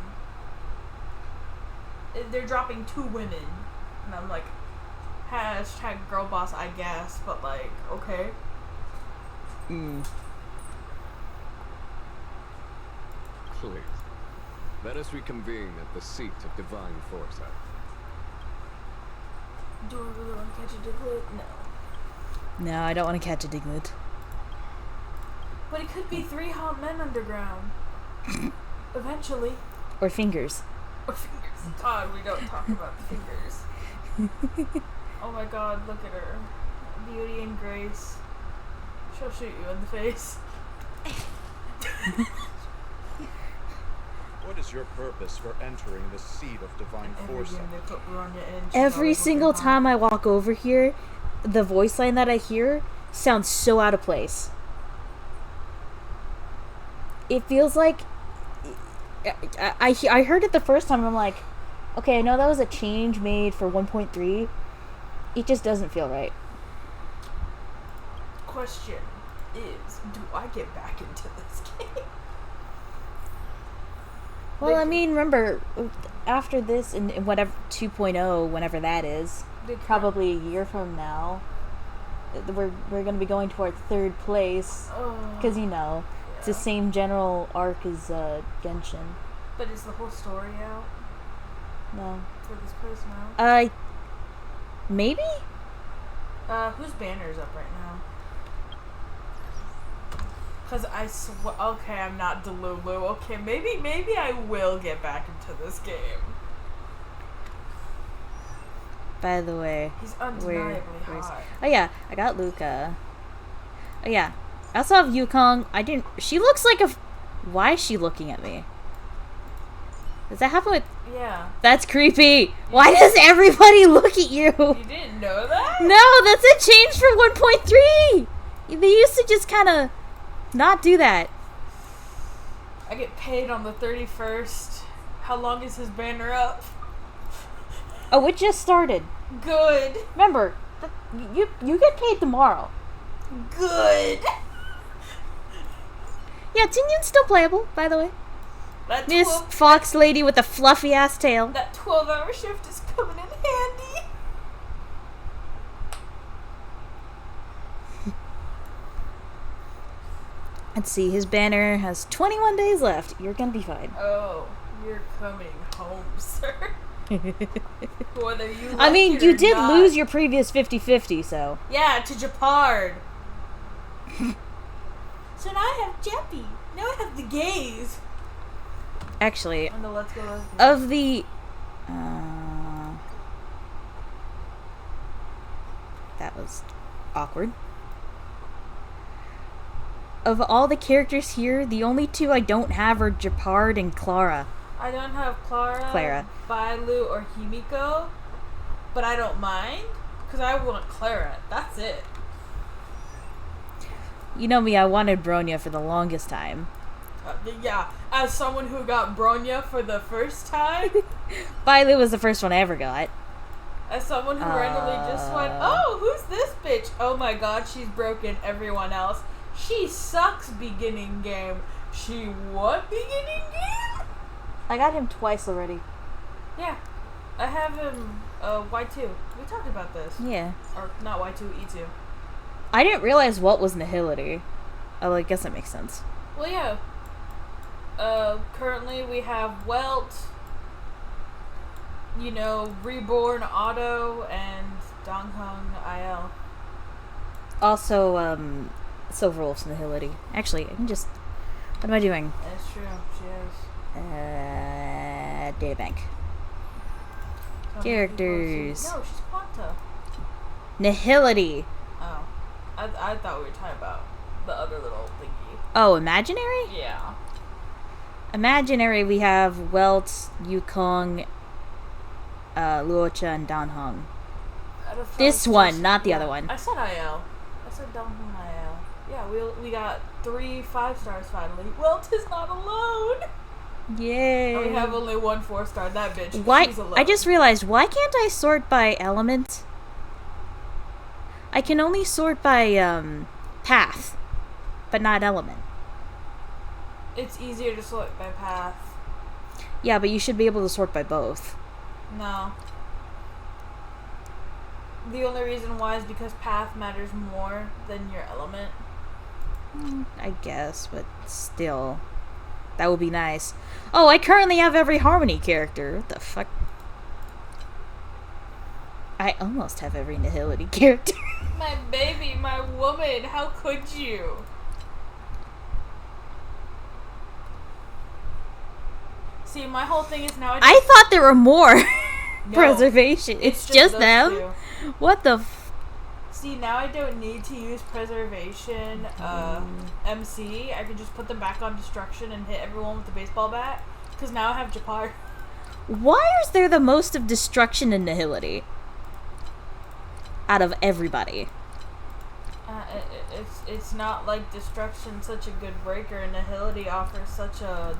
Speaker 13: They're dropping 2 women. And I'm like, hashtag girl boss, I guess, but like, okay.
Speaker 12: Please, let us reconvene at the seat of divine foresight.
Speaker 13: Do I really want to catch a Diglett? No.
Speaker 1: No, I don't want to catch a Diglett.
Speaker 13: But it could be 3 hot men underground. Eventually.
Speaker 1: Or fingers.
Speaker 13: Or fingers. God, we don't talk about the fingers. Oh my god, look at her. Beauty and grace. She'll shoot you in the face.
Speaker 14: What is your purpose for entering the seat of divine foresight?
Speaker 1: Every single time I walk over here, the voice line that I hear sounds so out of place. It feels like... I heard it the first time, and I'm like, okay, I know that was a change made for 1.3. It just doesn't feel right.
Speaker 13: Question is, do I get back into this game?
Speaker 1: Well, I mean, remember, after this, in whatever 2.0, whenever that is, probably a year from now, we're going to be going to our 3rd place, because, you know, it's the same general arc as Genshin.
Speaker 13: But is the whole story out?
Speaker 1: No.
Speaker 13: For this place now?
Speaker 1: Maybe?
Speaker 13: Whose banner is up right now? Because okay, I'm not Delulu. Okay, maybe I will get back into this game.
Speaker 1: By the way,
Speaker 13: he's undeniably hot.
Speaker 1: Oh yeah, I got Luca. Oh yeah, I also have Yukong. She looks like a... Why is she looking at me? Does that happen with...
Speaker 13: Yeah.
Speaker 1: That's creepy. Why does everybody look at you?
Speaker 13: You didn't know that?
Speaker 1: No, that's a change for 1.3. They used to just kind of not do that.
Speaker 13: I get paid on the 31st. How long is his banner up?
Speaker 1: Oh, it just started.
Speaker 13: Good.
Speaker 1: Remember, you get paid tomorrow.
Speaker 13: Good.
Speaker 1: Yeah, Tinyun's still playable, by the way.
Speaker 13: That
Speaker 1: This fox lady with a fluffy ass tail.
Speaker 13: That 12-hour shift is coming in handy.
Speaker 1: Let's see, his banner has 21 days left. You're gonna be fine.
Speaker 13: Oh, you're coming home, sir. Whether you
Speaker 1: I mean,
Speaker 13: like it
Speaker 1: you
Speaker 13: or
Speaker 1: did
Speaker 13: not.
Speaker 1: lose your previous 50-50, so.
Speaker 13: Yeah, to Japard. So now I have Jeppy. Now I have the gays.
Speaker 1: Actually,
Speaker 13: On the Let's Go Lesbian.
Speaker 1: of the... that was awkward. Of all the characters here, the only two I don't have are Japard and Clara.
Speaker 13: I don't have Clara, Bailu, or Himiko, but I don't mind, because I want Clara. That's it.
Speaker 1: You know me, I wanted Bronya for the longest time.
Speaker 13: Yeah, as someone who got Bronya for the first time,
Speaker 1: Bailu was the first one I ever got.
Speaker 13: as someone who randomly just went, oh, who's this bitch? Oh my god, she's broken everyone else. She sucks beginning game. She what beginning game?
Speaker 1: I got him twice already.
Speaker 13: Yeah, I have him, Y2. We talked about this.
Speaker 1: Yeah.
Speaker 13: Or, not Y2, E2.
Speaker 1: I didn't realize Walt was Nihility. Oh, I guess that makes sense.
Speaker 13: Well, yeah. Currently we have Welt, you know, Reborn Otto, and Donghung IL.
Speaker 1: Also, Silverwolf's Nihility. Actually, I can just... What am I doing?
Speaker 13: That's true, she is.
Speaker 1: Databank.
Speaker 13: Some
Speaker 1: Characters.
Speaker 13: people see- No, she's Quanta.
Speaker 1: Nihility.
Speaker 13: Oh. I thought we were talking about the other little thingy.
Speaker 1: Oh, Imaginary?
Speaker 13: Yeah.
Speaker 1: Imaginary, we have Welt, Yukong, Luocha, and Danhong. This one, not the other one.
Speaker 13: I said IL. I said Donghung IL. Yeah, we got 3 5-stars finally. Welt is not alone.
Speaker 1: Yay.
Speaker 13: And we have only 1 4-star. That bitch.
Speaker 1: Why?
Speaker 13: She's alone.
Speaker 1: I just realized, why can't I sort by element? I can only sort by path, but not element.
Speaker 13: It's easier to sort by path.
Speaker 1: Yeah, but you should be able to sort by both.
Speaker 13: No. The only reason why is because path matters more than your element.
Speaker 1: I guess, but still. That would be nice. Oh, I currently have every Harmony character. What the fuck? I almost have every Nihility character.
Speaker 13: My baby, my woman, how could you? See, my whole thing is now
Speaker 1: I thought there were more
Speaker 13: No,
Speaker 1: preservation. It's just
Speaker 13: those
Speaker 1: them?
Speaker 13: two.
Speaker 1: What the
Speaker 13: See, now I don't need to use preservation, MC. I can just put them back on destruction and hit everyone with the baseball bat. Because now I have Japar.
Speaker 1: Why is there the most of destruction and Nihility? Out of everybody.
Speaker 13: It's not like destruction's such a good breaker, and Nihility offers such a...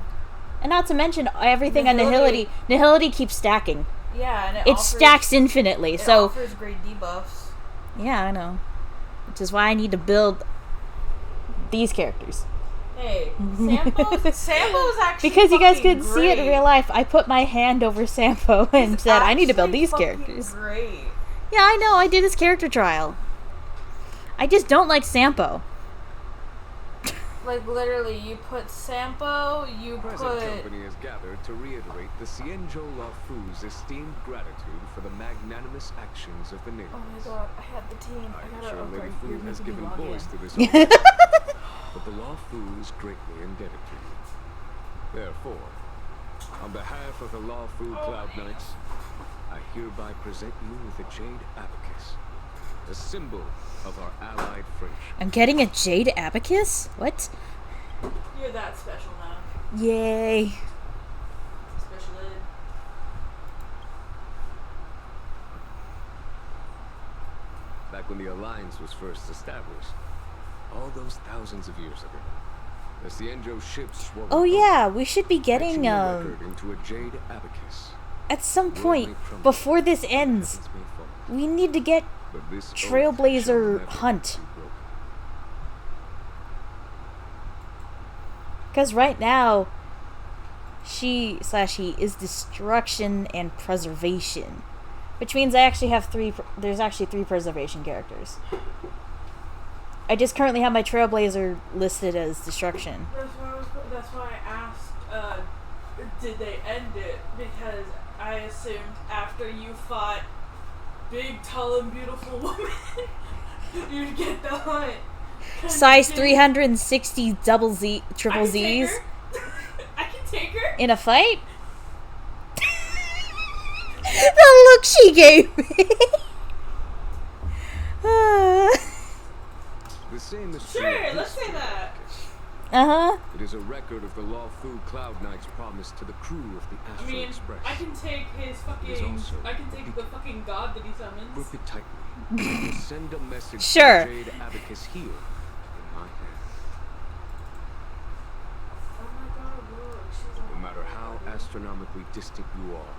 Speaker 1: And not to mention, everything on Nihility keeps stacking.
Speaker 13: Yeah, and
Speaker 1: it stacks infinitely,
Speaker 13: it
Speaker 1: so...
Speaker 13: offers great debuffs.
Speaker 1: Yeah, I know. Which is why I need to build these characters.
Speaker 13: Hey, Sampo's actually
Speaker 1: because you guys
Speaker 13: fucking
Speaker 1: couldn't see it in real life, I put my hand over Sampo and said, I need to build these characters.
Speaker 13: Great.
Speaker 1: Yeah, I know, I did his character trial. I just don't like Sampo.
Speaker 13: Like, literally, you put Sampo, you
Speaker 12: Present
Speaker 13: put...
Speaker 12: company is gathered to reiterate the Xianzhou Laofu's esteemed gratitude for the magnanimous actions of the natives.
Speaker 13: Oh my god, I had the team. I gotta
Speaker 12: Sure, Lady
Speaker 13: okay,
Speaker 12: Fu
Speaker 13: you're
Speaker 12: has
Speaker 13: making me
Speaker 12: given
Speaker 13: log
Speaker 12: voice
Speaker 13: in.
Speaker 12: to this honor, but the Laofu is greatly indebted to you. Therefore, on behalf of the Laofu Cloud Knights, I hereby present you with a jade abacus, a symbol of our allied friendship.
Speaker 1: I'm getting a jade abacus? What?
Speaker 13: You're that special now.
Speaker 1: Yay.
Speaker 13: Special
Speaker 12: back when the Alliance was first established. All those thousands of years ago. The Xianzhou ships were
Speaker 1: Oh yeah, we should be getting
Speaker 12: etching the record into a jade abacus.
Speaker 1: at some
Speaker 12: World
Speaker 1: point
Speaker 12: may crumble,
Speaker 1: before this ends.
Speaker 12: heavens may fall,
Speaker 1: We need to get
Speaker 12: but this oath shall
Speaker 1: Trailblazer
Speaker 12: never
Speaker 1: Hunt.
Speaker 12: be broken.
Speaker 1: Because right now, she is destruction and preservation. Which means I actually have there's actually 3 preservation characters. I just currently have my Trailblazer listed as destruction.
Speaker 13: That's why I asked, did they end it? Because I assumed after you fought big, tall, and beautiful woman, you'd get the hunt.
Speaker 1: Size 360 double Z, triple
Speaker 13: I can take
Speaker 1: Zs.
Speaker 13: her. I can take her.
Speaker 1: In a fight? The look she gave me.
Speaker 12: The same is true
Speaker 13: Sure,
Speaker 12: of
Speaker 13: let's
Speaker 12: this
Speaker 13: say
Speaker 12: jade
Speaker 13: that.
Speaker 12: abacus.
Speaker 1: Uh-huh.
Speaker 12: It is a record of the Lawfu Cloud Knight's promise to the crew of the
Speaker 13: I
Speaker 12: Astral
Speaker 13: mean,
Speaker 12: Express.
Speaker 13: I can take his fucking.
Speaker 12: also
Speaker 13: I can take the fucking god that he summons.
Speaker 12: Grip it tightly. I will send a message
Speaker 1: Sure.
Speaker 12: to the Jade Abacus here in my hand.
Speaker 13: Oh my god, look, she's
Speaker 12: No matter how astronomically distant you are,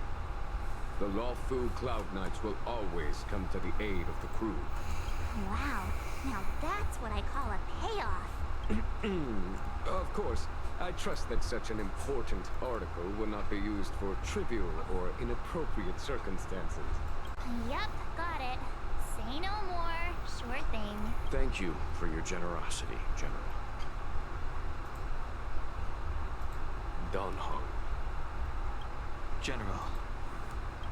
Speaker 12: the Lawfu Cloud Knights will always come to the aid of the crew.
Speaker 4: Wow, now that's what I call a payoff.
Speaker 12: Of course, I trust that such an important article will not be used for trivial or inappropriate circumstances.
Speaker 4: Yup, got it. Say no more. Sure thing.
Speaker 3: Thank you for your generosity, General.
Speaker 12: Don Hong.
Speaker 5: General.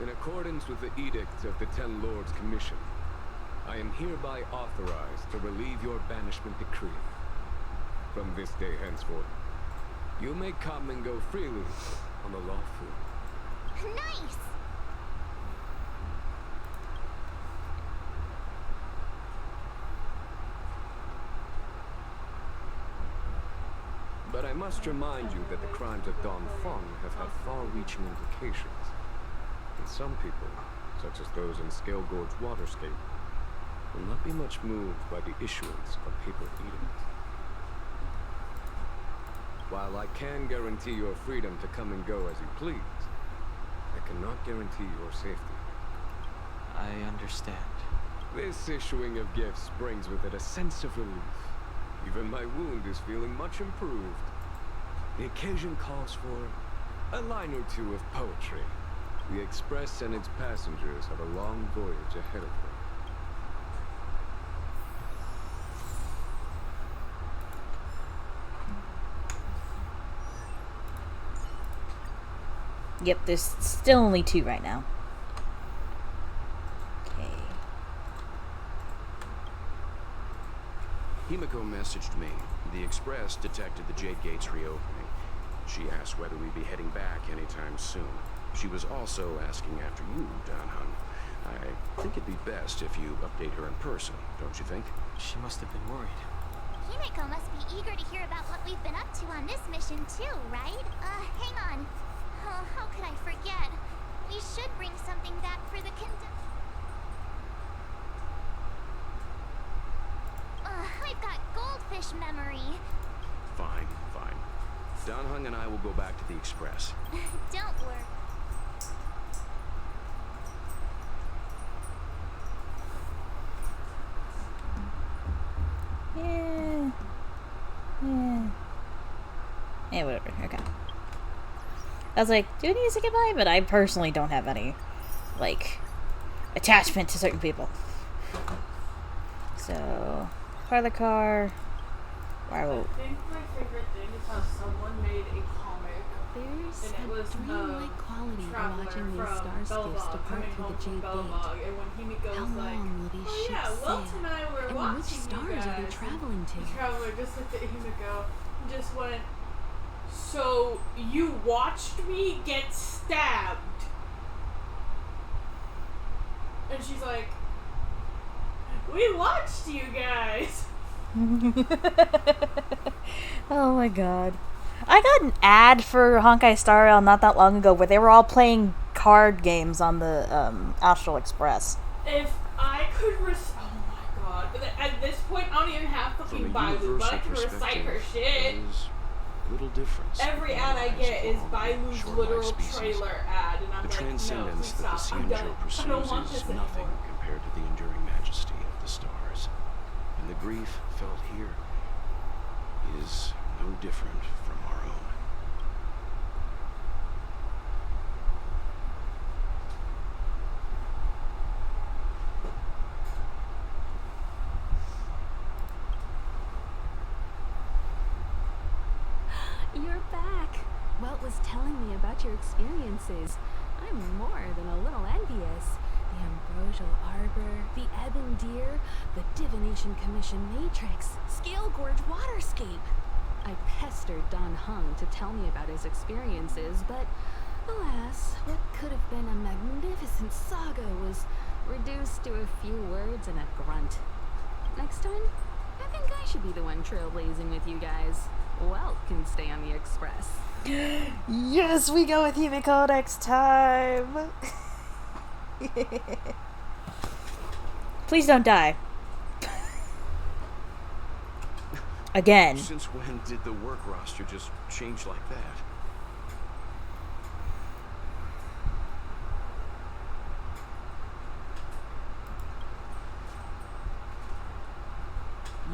Speaker 12: In accordance with the Edict of the Ten Lords Commission, I am hereby authorized to relieve your banishment decree. From this day henceforth, you may come and go freely on the Lawfu.
Speaker 4: Nice!
Speaker 12: But I must remind you that the crimes of Don Feng have had far-reaching implications. And some people, such as those in Scale Gorge Waterscape, will not be much moved by the issuance of a paper edict. While I can guarantee your freedom to come and go as you please, I cannot guarantee your safety.
Speaker 5: I understand.
Speaker 12: This issuing of gifts brings with it a sense of relief. Even my wound is feeling much improved. The occasion calls for a line or two of poetry. The Express and its passengers have a long voyage ahead of them.
Speaker 1: Yep, there's still only 2 right now. Okay.
Speaker 3: Himiko messaged me. The Express detected the Jade Gates reopening. She asked whether we'd be heading back anytime soon. She was also asking after you, Don Hung. I think it'd be best if you update her in person, don't you think?
Speaker 5: She must have been worried.
Speaker 4: Himiko must be eager to hear about what we've been up to on this mission too, right? Hang on. Oh, how could I forget? We should bring something back for the I've got goldfish memory.
Speaker 3: Fine, fine. Don Hung and I will go back to the Express.
Speaker 4: Don't worry.
Speaker 1: Yeah. Yeah. Yeah, whatever. Okay. I was like, do I need to say goodbye? But I personally don't have any, like, attachment to certain people. So, parlor car.
Speaker 13: I think my favorite thing is how someone made a comic.
Speaker 10: There's
Speaker 13: And it was
Speaker 10: a dreamlike quality to
Speaker 13: traveler
Speaker 10: watching these
Speaker 13: from
Speaker 10: starscapes
Speaker 13: Belobog
Speaker 10: depart
Speaker 13: coming
Speaker 10: through
Speaker 13: home
Speaker 10: the
Speaker 13: from
Speaker 10: Jade
Speaker 13: Belobog,
Speaker 10: Gate.
Speaker 13: and when Himiko
Speaker 10: How
Speaker 13: was like,
Speaker 10: long will these
Speaker 13: oh yeah,
Speaker 10: ships
Speaker 13: Wilt
Speaker 10: sail?
Speaker 13: and I were
Speaker 10: And
Speaker 13: watching
Speaker 10: which
Speaker 13: you
Speaker 10: stars are they
Speaker 13: guys,"
Speaker 10: traveling to?
Speaker 13: The traveler just looked at Himiko and just went, so you watched me get stabbed? And she's like, we watched you guys.
Speaker 1: Oh my god. I got an ad for Honkai Star Rail not that long ago where they were all playing card games on the Astral Express.
Speaker 13: If I could oh my god. At this point, I don't even have
Speaker 3: From
Speaker 13: fucking
Speaker 3: a
Speaker 13: Bailu, but I
Speaker 3: universal
Speaker 13: can recite her
Speaker 3: perspective,
Speaker 13: shit.
Speaker 3: there's little difference.
Speaker 13: Every
Speaker 3: in
Speaker 13: ad I
Speaker 3: lives
Speaker 13: get is
Speaker 3: of long and
Speaker 13: Bailu's
Speaker 3: short-lived
Speaker 13: literal
Speaker 3: species.
Speaker 13: trailer ad, and I'm
Speaker 3: The
Speaker 13: like,
Speaker 3: transcendence
Speaker 13: no,
Speaker 3: that the
Speaker 13: please stop. I'm done.
Speaker 3: Xianzhou
Speaker 13: I don't want
Speaker 3: pursues
Speaker 13: this
Speaker 3: is nothing
Speaker 13: anymore.
Speaker 3: compared to the enduring majesty of the stars. And the grief felt here is no different from our own.
Speaker 2: You're back. Welt was telling me about your experiences. I'm more than a little envious. The Ambrosial Arbor, the Ebon Deer, the Divination Commission Matrix, Scale Gorge Waterscape. I pestered Don Hung to tell me about his experiences, but alas, what could have been a magnificent saga was reduced to a few words and a grunt. Next time, I think I should be the one trailblazing with you guys. Welt can stay on the Express.
Speaker 1: Yes, we go with Himiko next time. Please don't die. Again.
Speaker 3: Since when did the work roster just change like that?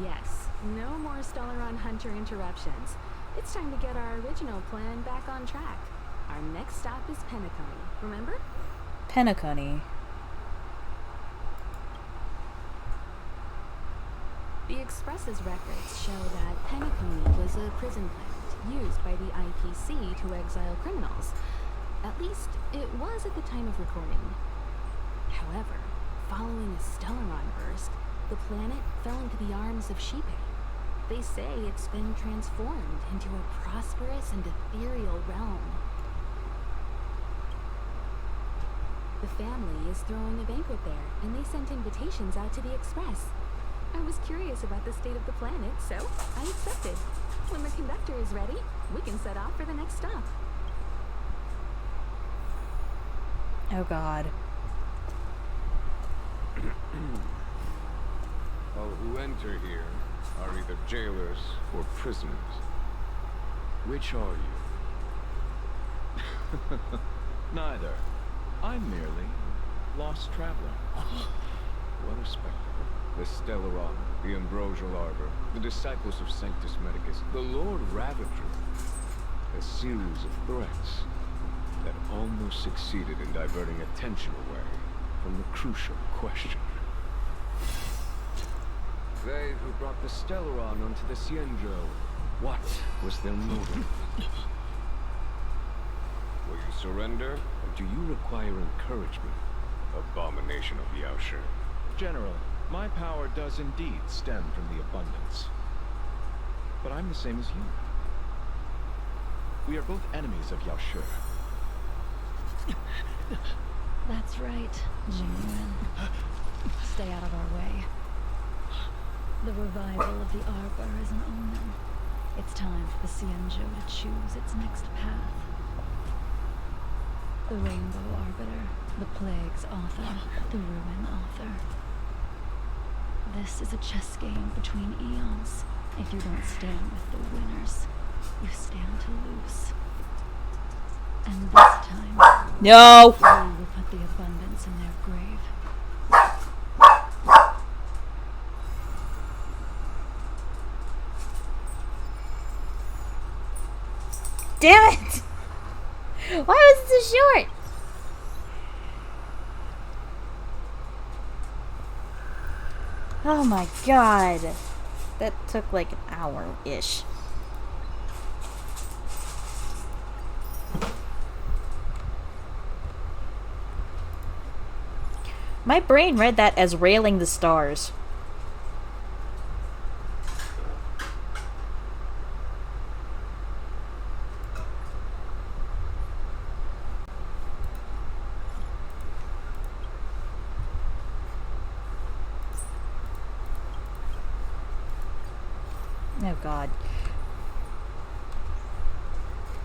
Speaker 2: Yes, no more Stellaron Hunter interruptions. It's time to get our original plan back on track. Our next stop is Penacony, remember?
Speaker 1: Penacony.
Speaker 2: The Express's records show that Penacony was a prison planet used by the IPC to exile criminals. At least, it was at the time of recording. However, following a Stellaron burst, the planet fell into the arms of Shipe. They say it's been transformed into a prosperous and ethereal realm. The family is throwing a banquet there, and they sent invitations out to the Express. I was curious about the state of the planet, so I accepted. When the conductor is ready, we can set off for the next stop.
Speaker 1: Oh god.
Speaker 12: All who enter here are either jailers or prisoners. Which are you?
Speaker 14: Neither. I'm merely lost traveler.
Speaker 12: What a spectacle. The Stellaron, the Ambrosial Arbor, the disciples of Sanctus Medicus, the Lord Ravager. A series of threats that almost succeeded in diverting attention away from the crucial question. They who brought the Stellaron onto the Xianzhou, what was their motive? Will you surrender, or do you require encouragement? Abomination of Yaoshi.
Speaker 14: General, my power does indeed stem from the abundance. But I'm the same as you. We are both enemies of Yaoshi.
Speaker 2: That's right, Jingwen. Stay out of our way. The revival of the Arbor is an omen. It's time for the Xianzhou to choose its next path. The Rainbow Arbiter, the Plague's author, the Ruin author. This is a chess game between eons. If you don't stand with the winners, you stand to lose. And this time,
Speaker 1: no!
Speaker 2: we will put the abundance in their grave.
Speaker 1: Damn it! Why was it so short? Oh my god. That took like an hour-ish. My brain read that as railing the stars. Oh god.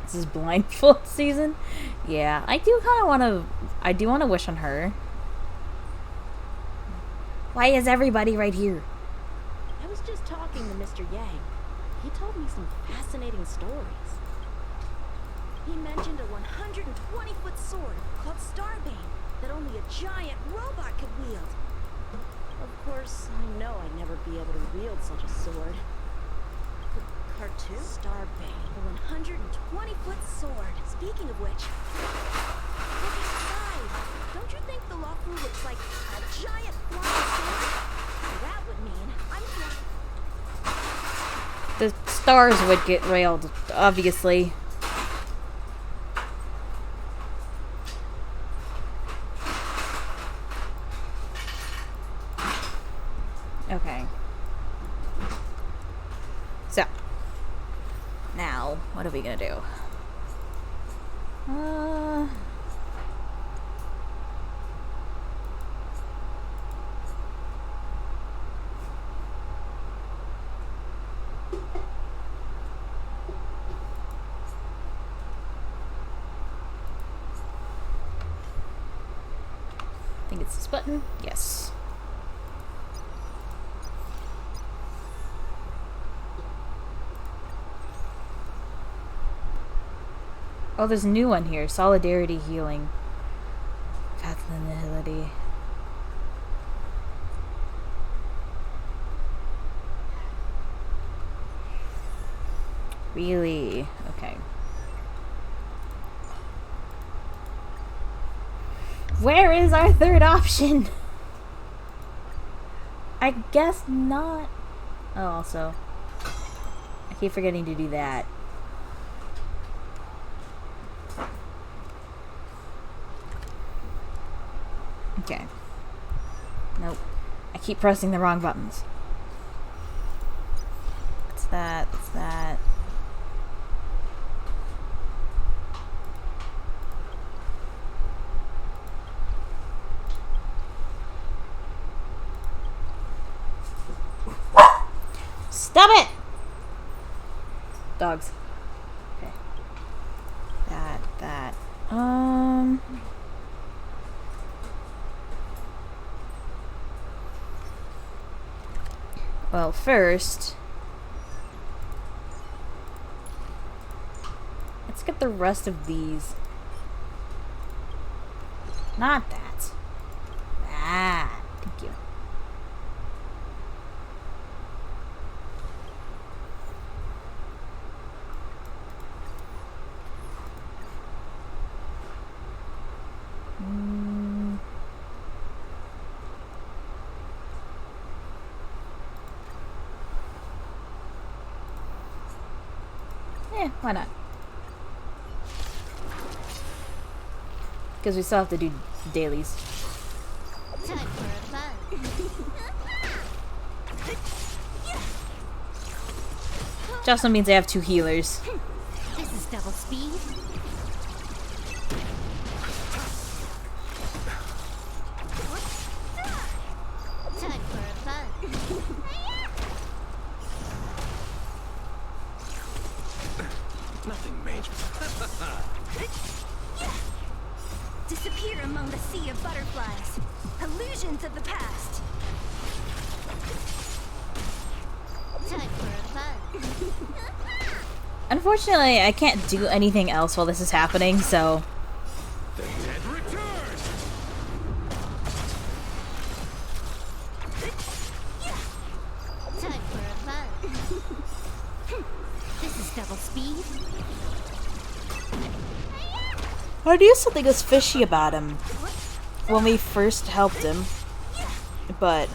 Speaker 1: This is blindfold season? Yeah, I do want to wish on her. Why is everybody right here?
Speaker 11: was just talking to Mr. Yang. He told me some fascinating stories. He mentioned a 120-foot sword called Starbane that only a giant robot could wield. Of course, I know I'd never be able to wield such a sword. The cartoon? Starbane, a 120-foot sword. Speaking of which, look inside. Don't you think the Lawfu looks like a giant flying sword? That would mean I'm flying.
Speaker 1: The stars would get railed, obviously. Okay. So. Now, what are we gonna do? I think it's this button. Yes. Oh, there's a new one here. Solidarity healing. Path of Nihility. Really? Okay. Where is our third option? I guess not. Oh, also. I keep forgetting to do that. Okay. Nope. I keep pressing the wrong buttons. It's that. It's that. Stop it! Dogs. Okay. That. Well, first, let's get the rest of these. Not that. That. Thank you. Why not? Because we still have to do dailies.
Speaker 4: Time for a fun.
Speaker 1: Which also means I have 2 healers.
Speaker 4: This is double speed. Time for a fun.
Speaker 12: Nothing major.
Speaker 4: Disappear among the sea of butterflies. Illusions of the past. Time for a fun.
Speaker 1: Unfortunately, I can't do anything else while this is happening, so...
Speaker 12: The dead return!
Speaker 4: Time for a fun. This is double speed.
Speaker 1: I knew something was fishy about him when we first helped him, but...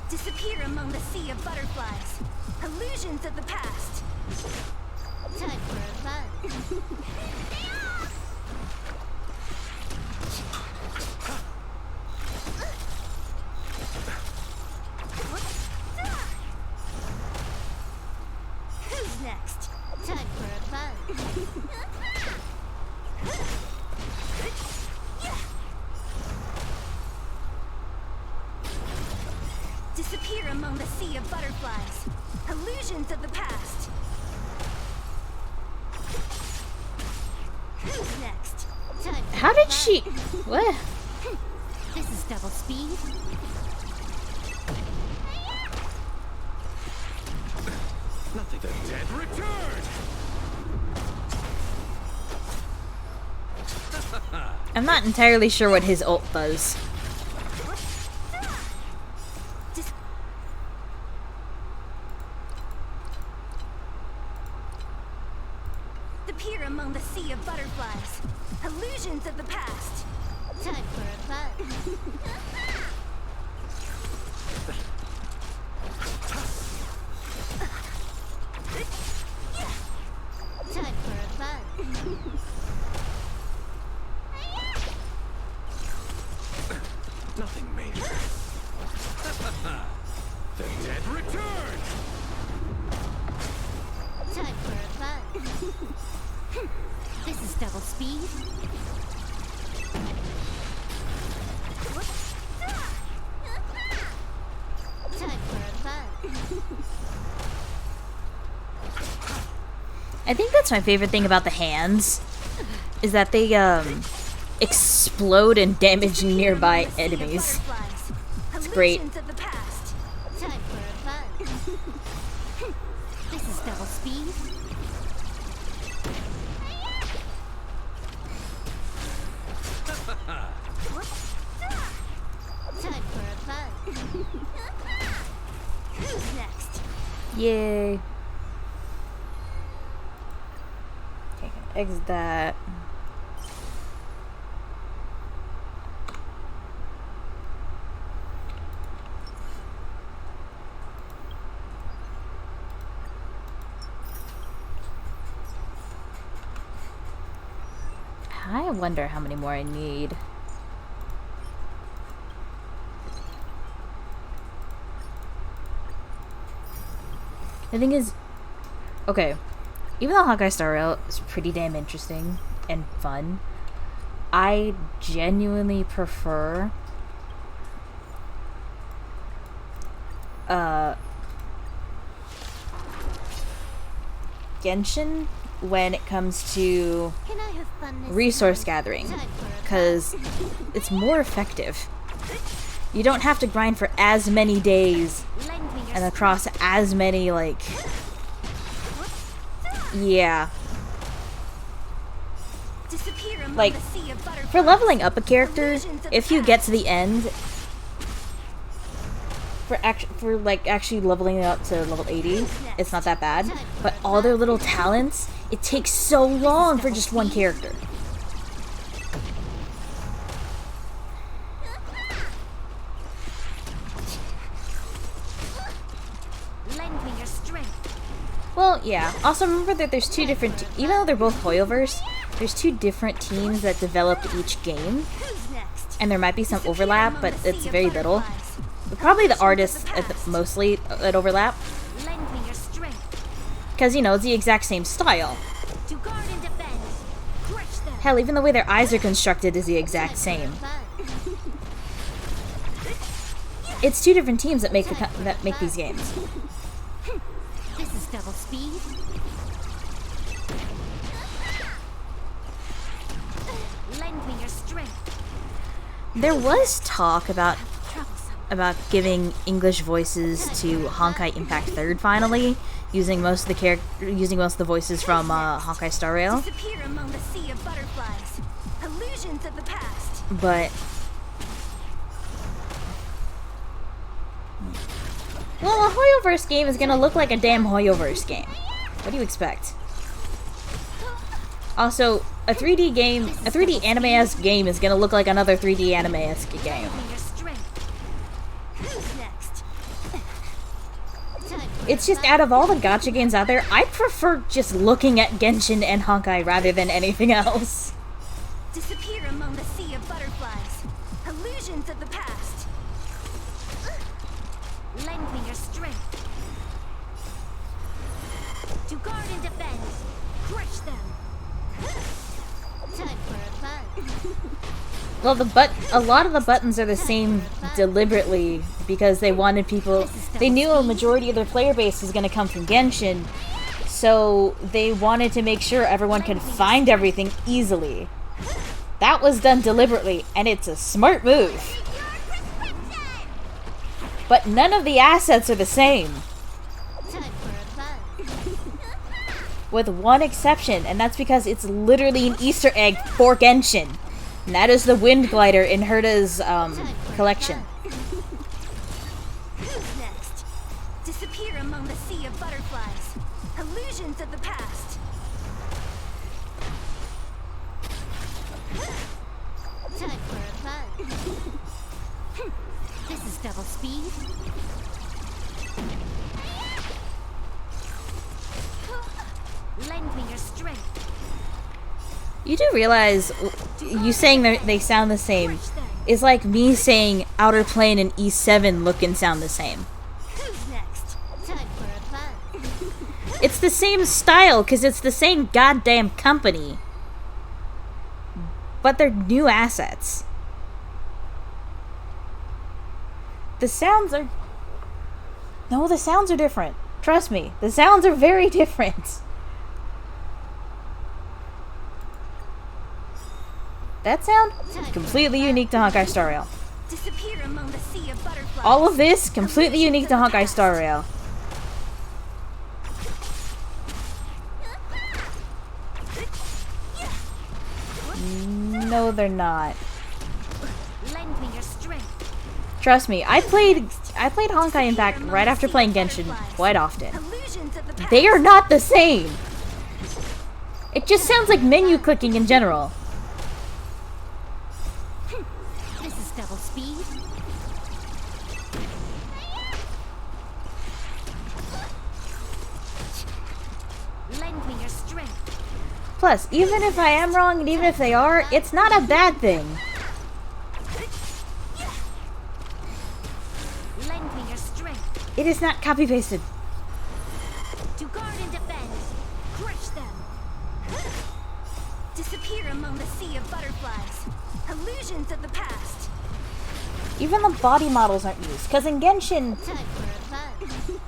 Speaker 4: Disappear among the sea of butterflies. Illusions of the past. Time for a fun. Who's next? Time for a fun. Disappear among the sea of butterflies. Illusions of the past. Who's next? Time for
Speaker 1: How
Speaker 4: a
Speaker 1: did
Speaker 4: fun.
Speaker 1: she... What?
Speaker 4: This is double speed.
Speaker 1: I'm not entirely sure what his ult does.
Speaker 4: Disappear among the sea of butterflies. Illusions of the past. Time for a fun. Time for a fun.
Speaker 3: Nothing major. The dead return!
Speaker 4: Time for a fun. This is double speed. Time for a fun.
Speaker 1: I think that's my favorite thing about the hands, is that they explode and damage nearby enemies. It's great.
Speaker 4: Illusions of the past. Time for a fun. This is double speed. Time for a fun. Who's next?
Speaker 1: Yay. Okay, exit that. I wonder how many more I need. The thing is, okay, even though Honkai Star Rail is pretty damn interesting and fun, I genuinely prefer Genshin when it comes to
Speaker 4: Can I have fun this
Speaker 1: resource
Speaker 4: time?
Speaker 1: gathering,
Speaker 4: Time for a
Speaker 1: because it's more effective. You don't have to grind for as many days
Speaker 4: Lend me your
Speaker 1: and across as many, like, yeah.
Speaker 4: Disappear among
Speaker 1: Like,
Speaker 4: the sea of butterflies.
Speaker 1: for leveling up a character,
Speaker 4: Illusions of
Speaker 1: if
Speaker 4: the
Speaker 1: you get
Speaker 4: past.
Speaker 1: to the end, for like actually leveling it up to level 80, it's not that bad. But all their little talents, it takes so long for just one character.
Speaker 4: Lend me your strength.
Speaker 1: Well, yeah. Also, remember that there's two different, even though they're both Hoyoverse, there's two different teams that developed each game,
Speaker 4: Who's next?
Speaker 1: and there might be some overlap, but it's very little. Probably the artists mostly that overlap,
Speaker 4: Lend me your strength.
Speaker 1: because, you know, it's the exact same style.
Speaker 4: To guard and defend. Crush them.
Speaker 1: Hell, even the way their eyes are constructed is the exact same. It's two different teams that make that make these games.
Speaker 4: This is double speed. Lend me your strength.
Speaker 1: There was talk about
Speaker 4: Troublesome.
Speaker 1: giving English voices to Honkai Impact 3rd finally, using most of the voices from Honkai Star Rail.
Speaker 4: Disappear among the sea of butterflies. Illusions of the past.
Speaker 1: But well, a Hoyoverse game is gonna look like a damn Hoyoverse game. What do you expect? Also, a 3D game, a 3D anime-esque game is gonna look like another 3D anime-esque game.
Speaker 4: Lend me your strength. Who's next? Time for
Speaker 1: It's just, out of all the gacha games out there, I prefer just looking at Genshin and Honkai rather than anything else.
Speaker 4: disappear among the sea of butterflies. Illusions of the past. Lend me your strength. To guard and defend. Crush them. Time for a fun.
Speaker 1: Well, a lot of the buttons are the same deliberately because they wanted people. They knew a majority of their player base was going to come from Genshin, so they wanted to make sure everyone could find everything easily. That was done deliberately, and it's a smart move. But none of the assets are the same.
Speaker 4: Time for a fun.
Speaker 1: with one exception, and that's because it's literally an Easter egg for Genshin. And that is the Wind Glider in Herta's collection.
Speaker 4: Who's next? Disappear among the sea of butterflies. Illusions of the past. Time for a fun. This is double speed. Lend me your strength.
Speaker 1: You do realize you saying they sound the same is like me saying Outer Plane and E7 look and sound the same.
Speaker 4: Who's next? Time for a fun.
Speaker 1: It's the same style because it's the same goddamn company. But they're new assets. The sounds are... No, the sounds are different. Trust me, the sounds are very different. That sound? Completely unique to Honkai Star Rail.
Speaker 4: Disappear among the sea of butterflies.
Speaker 1: All of this, completely unique to Honkai Star Rail. No, they're not.
Speaker 4: Lend me your strength.
Speaker 1: Trust me, I played Honkai Impact right after playing Genshin quite often. They are not the same. It just sounds like menu clicking in general.
Speaker 4: This is double speed. Lend me your strength.
Speaker 1: Plus, even if I am wrong and even if they are, it's not a bad thing.
Speaker 4: Lend me your strength.
Speaker 1: It is not copy-pasted.
Speaker 4: To guard and defend. Crush them. Disappear among the sea of butterflies. Illusions of the past.
Speaker 1: Even the body models aren't used, because in Genshin,
Speaker 4: Time for a fun.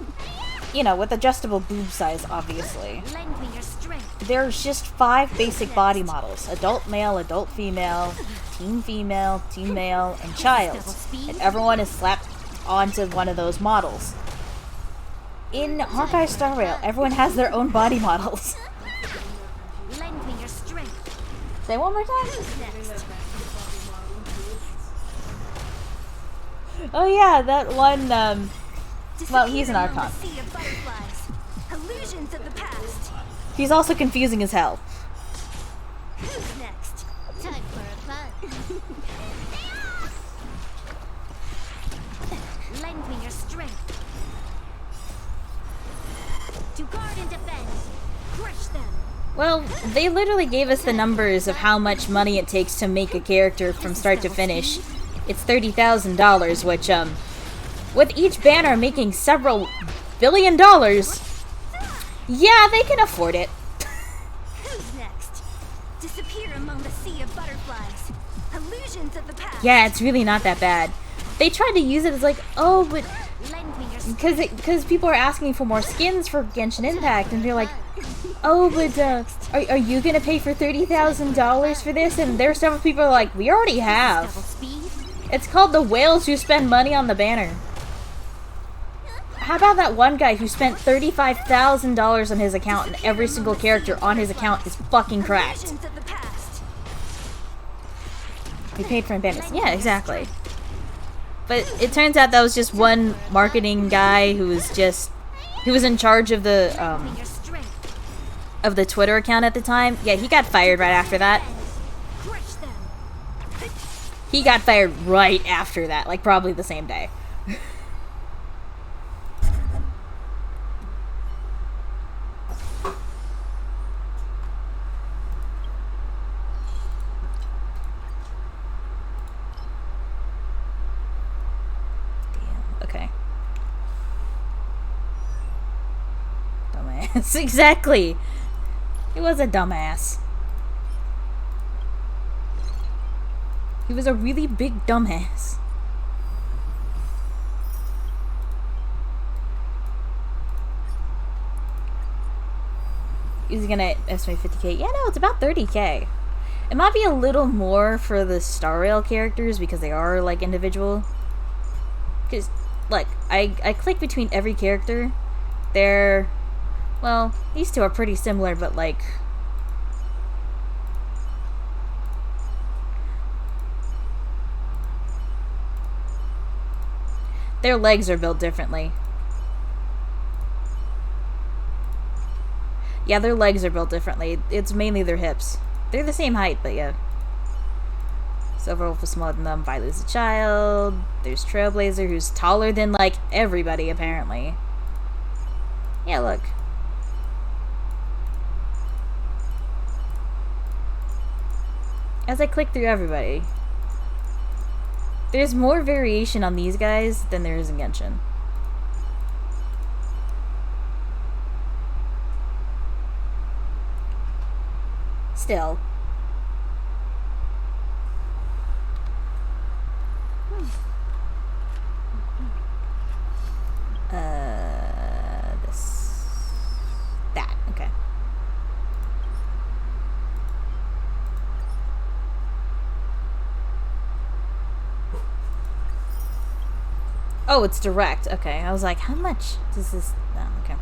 Speaker 1: you know, with adjustable boob size, obviously,
Speaker 4: Lend me your strength.
Speaker 1: there's just 5 basic body models. Adult male, adult female, teen male, and child. And everyone is slapped onto one of those models. In Honkai Star Rail, everyone has their own body models.
Speaker 4: Lend me your strength.
Speaker 1: Say one more time.
Speaker 4: Who's next?
Speaker 1: Oh yeah, that one, well, he's an Archon.
Speaker 4: Sea of butterflies. Illusions of the past.
Speaker 1: He's also confusing as hell.
Speaker 4: Who's next? Time for a fun. Lend me your strength. To guard and defend. Crush them.
Speaker 1: Well, they literally gave us the numbers of how much money it takes to make a character from start to finish. It's $30,000, which, with each banner making several $1 billion, yeah, they can afford it.
Speaker 4: Who's next? Disappear among the sea of butterflies. Illusions of the past.
Speaker 1: Yeah, it's really not that bad. They tried to use it as like, oh, but
Speaker 4: Lend me your
Speaker 1: because people are asking for more skins for Genshin Impact, and they're like, oh, but are you gonna pay for $30,000 for this? And there's several people who are like, we already have.
Speaker 4: double speed.
Speaker 1: It's called the whales who spend money on the banner. How about that one guy who spent $35,000 on his account and every single character on his account is fucking cracked?
Speaker 4: Illusions of the past.
Speaker 1: He paid for bandits. Yeah, exactly. But it turns out that was just one marketing guy who was in charge of the
Speaker 4: Lend me your strength.
Speaker 1: Twitter account at the time. Yeah, he got fired right after that.
Speaker 4: Crush them.
Speaker 1: He got fired right after that, like probably the same day. Okay. Dumbass. Exactly. He was a dumbass. He was a really big dumbass. Is he gonna estimate 50k? Yeah, no, it's about 30k. It might be a little more for the Star Rail characters because they are like individual. Because, like, I click between every character. Their Well, these two are pretty similar, but like... their legs are built differently. Yeah, their legs are built differently. It's mainly their hips. They're the same height, but yeah. Silverwolf is smaller than them. Bailu's a child. There's Trailblazer, who's taller than, like, everybody, apparently. Yeah, look. As I click through everybody, there's more variation on these guys than there is in Genshin. Still. That, okay. Oh, it's direct. Okay, I was like, how much does this... Oh, okay.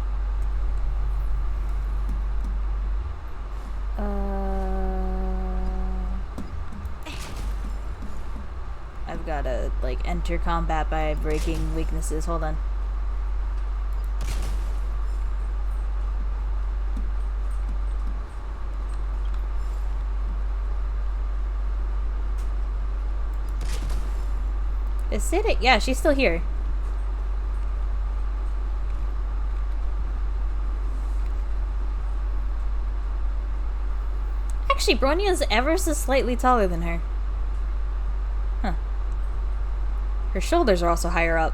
Speaker 1: I've gotta, like, enter combat by breaking weaknesses. Hold on. Acidic? Yeah, she's still here. Actually, Bronia's ever so slightly taller than her. Huh. Her shoulders are also higher up.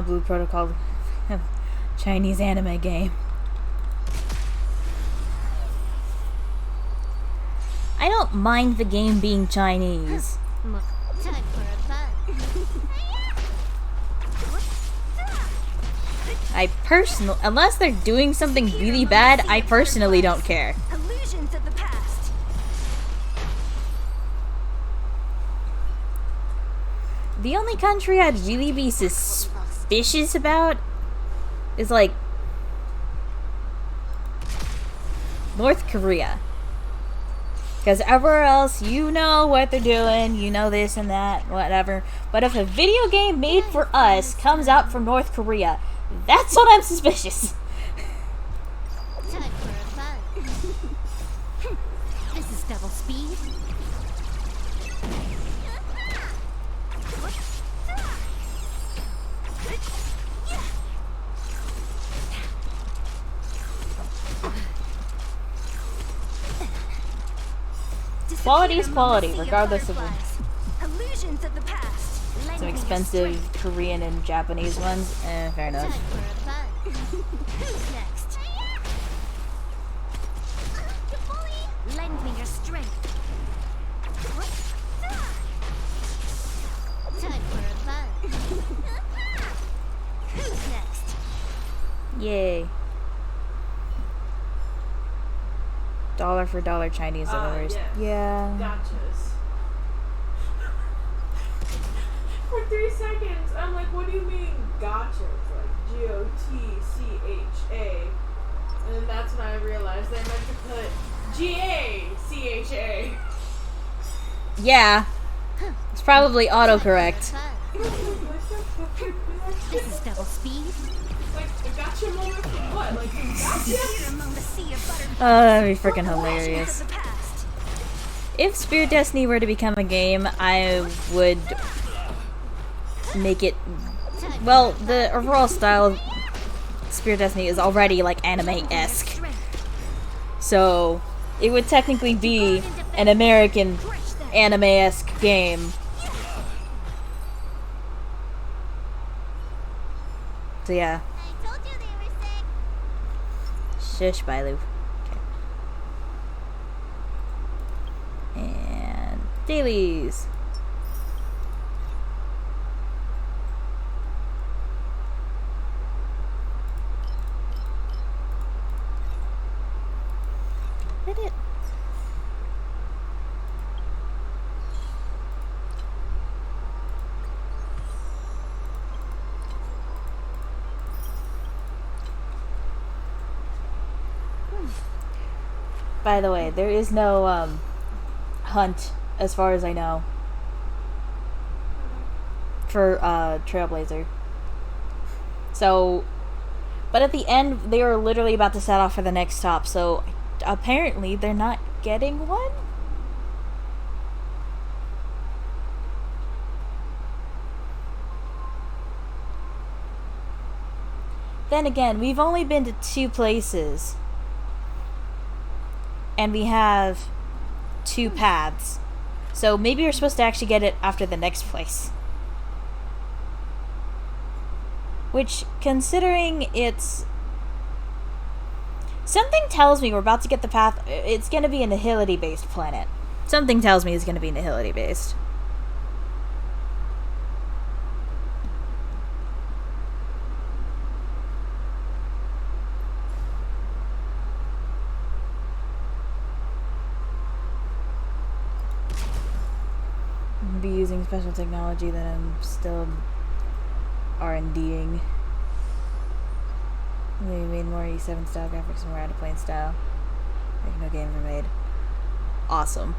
Speaker 1: Blue Protocol Chinese anime game. I don't mind the game being Chinese. I personally, unless they're doing something really bad, I personally don't care.
Speaker 4: Illusions of the past.
Speaker 1: The only country I'd really be suspicious about is like North Korea, because everywhere else you know what they're doing, you know this and that, whatever. But if a video game made for us comes out from North Korea, that's when I'm suspicious.
Speaker 4: Time for a fun. This is double speed.
Speaker 1: Quality is quality, regardless of
Speaker 4: Illusions of the past.
Speaker 1: some expensive Korean and Japanese ones. Fair enough.
Speaker 4: Time for a fun. Who's next? Lend me your strength. Time for a fun. Who's next?
Speaker 1: Yay. Dollar for dollar Chinese delivers.
Speaker 13: Yes.
Speaker 1: Yeah.
Speaker 13: Gotchas. For 3 seconds, I'm like, what do you mean gotchas? Like G-O-T-C-H-A. And then that's when I realized they meant to put G-A-C-H-A.
Speaker 1: Yeah. It's probably autocorrect.
Speaker 4: This is double speed.
Speaker 13: Like, a gotcha moment for what? Like, gotcha?
Speaker 1: That'd be freaking hilarious. If Spirit Destiny were to become a game, I would make it... Well, the overall style of Spirit Destiny is already, like, anime-esque. So, it would technically be an American anime-esque game. So, yeah. Shush, Bailu. Okay. And dailies. By the way, there is no hunt, as far as I know, for Trailblazer. So, but at the end, they are literally about to set off for the next stop, so apparently they're not getting one? Then again, we've only been to 2 places. And we have 2 paths. So maybe we're supposed to actually get it after the next place. Which, considering it's... Something tells me we're about to get the path... It's going to be a Nihility-based planet. Something tells me it's going to be Nihility-based. Be using special technology that I'm still R&Ding. We made more E7 style graphics and more out of plane style. Like no games are made. Awesome.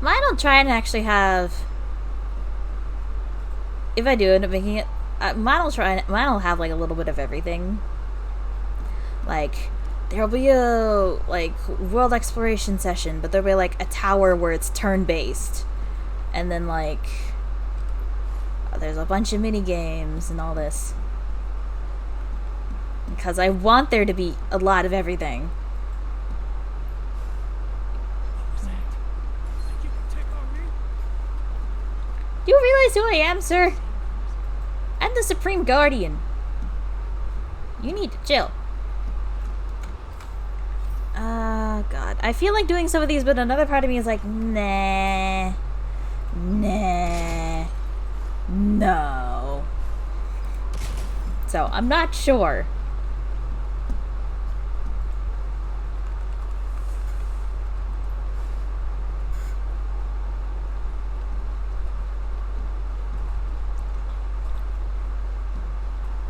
Speaker 1: Mine will try and actually have. If I do end up making it, mine will have like a little bit of everything. Like, there'll be a, like, world exploration session, but there'll be, like, a tower where it's turn-based. And then, like, there's a bunch of mini-games and all this. Because I want there to be a lot of everything. Do you realize who I am, sir? I'm the Supreme Guardian. You need to chill. God. I feel like doing some of these, but another part of me is like, nah. Nah. No. So, I'm not sure.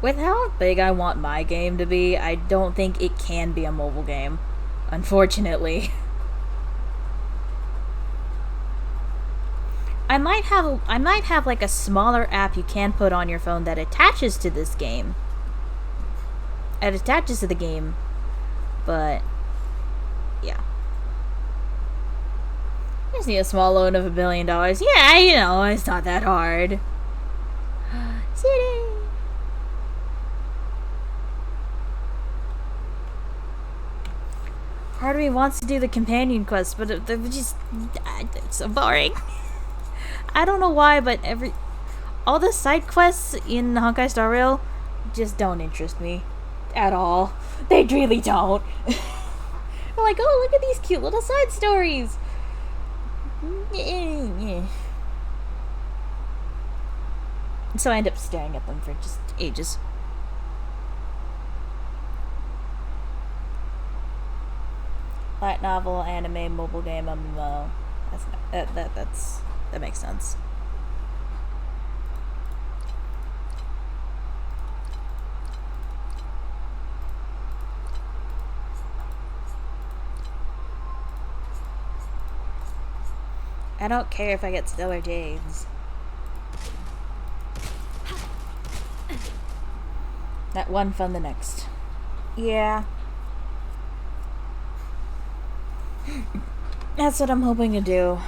Speaker 1: With how big I want my game to be, I don't think it can be a mobile game. Unfortunately. I might have like a smaller app you can put on your phone that attaches to this game. It attaches to the game, but yeah. I just need a small loan of $1 billion. Yeah, you know, it's not that hard. City. Part of me wants to do the companion quest, but they're just it's so boring. I don't know why, but all the side quests in Honkai Star Rail just don't interest me at all. They really don't. I'm like, oh, look at these cute little side stories. So I end up staring at them for just ages. Light novel, anime, mobile game, MMO. That makes sense. I don't care if I get stellar jades. That one fund the next. Yeah. That's what I'm hoping to do.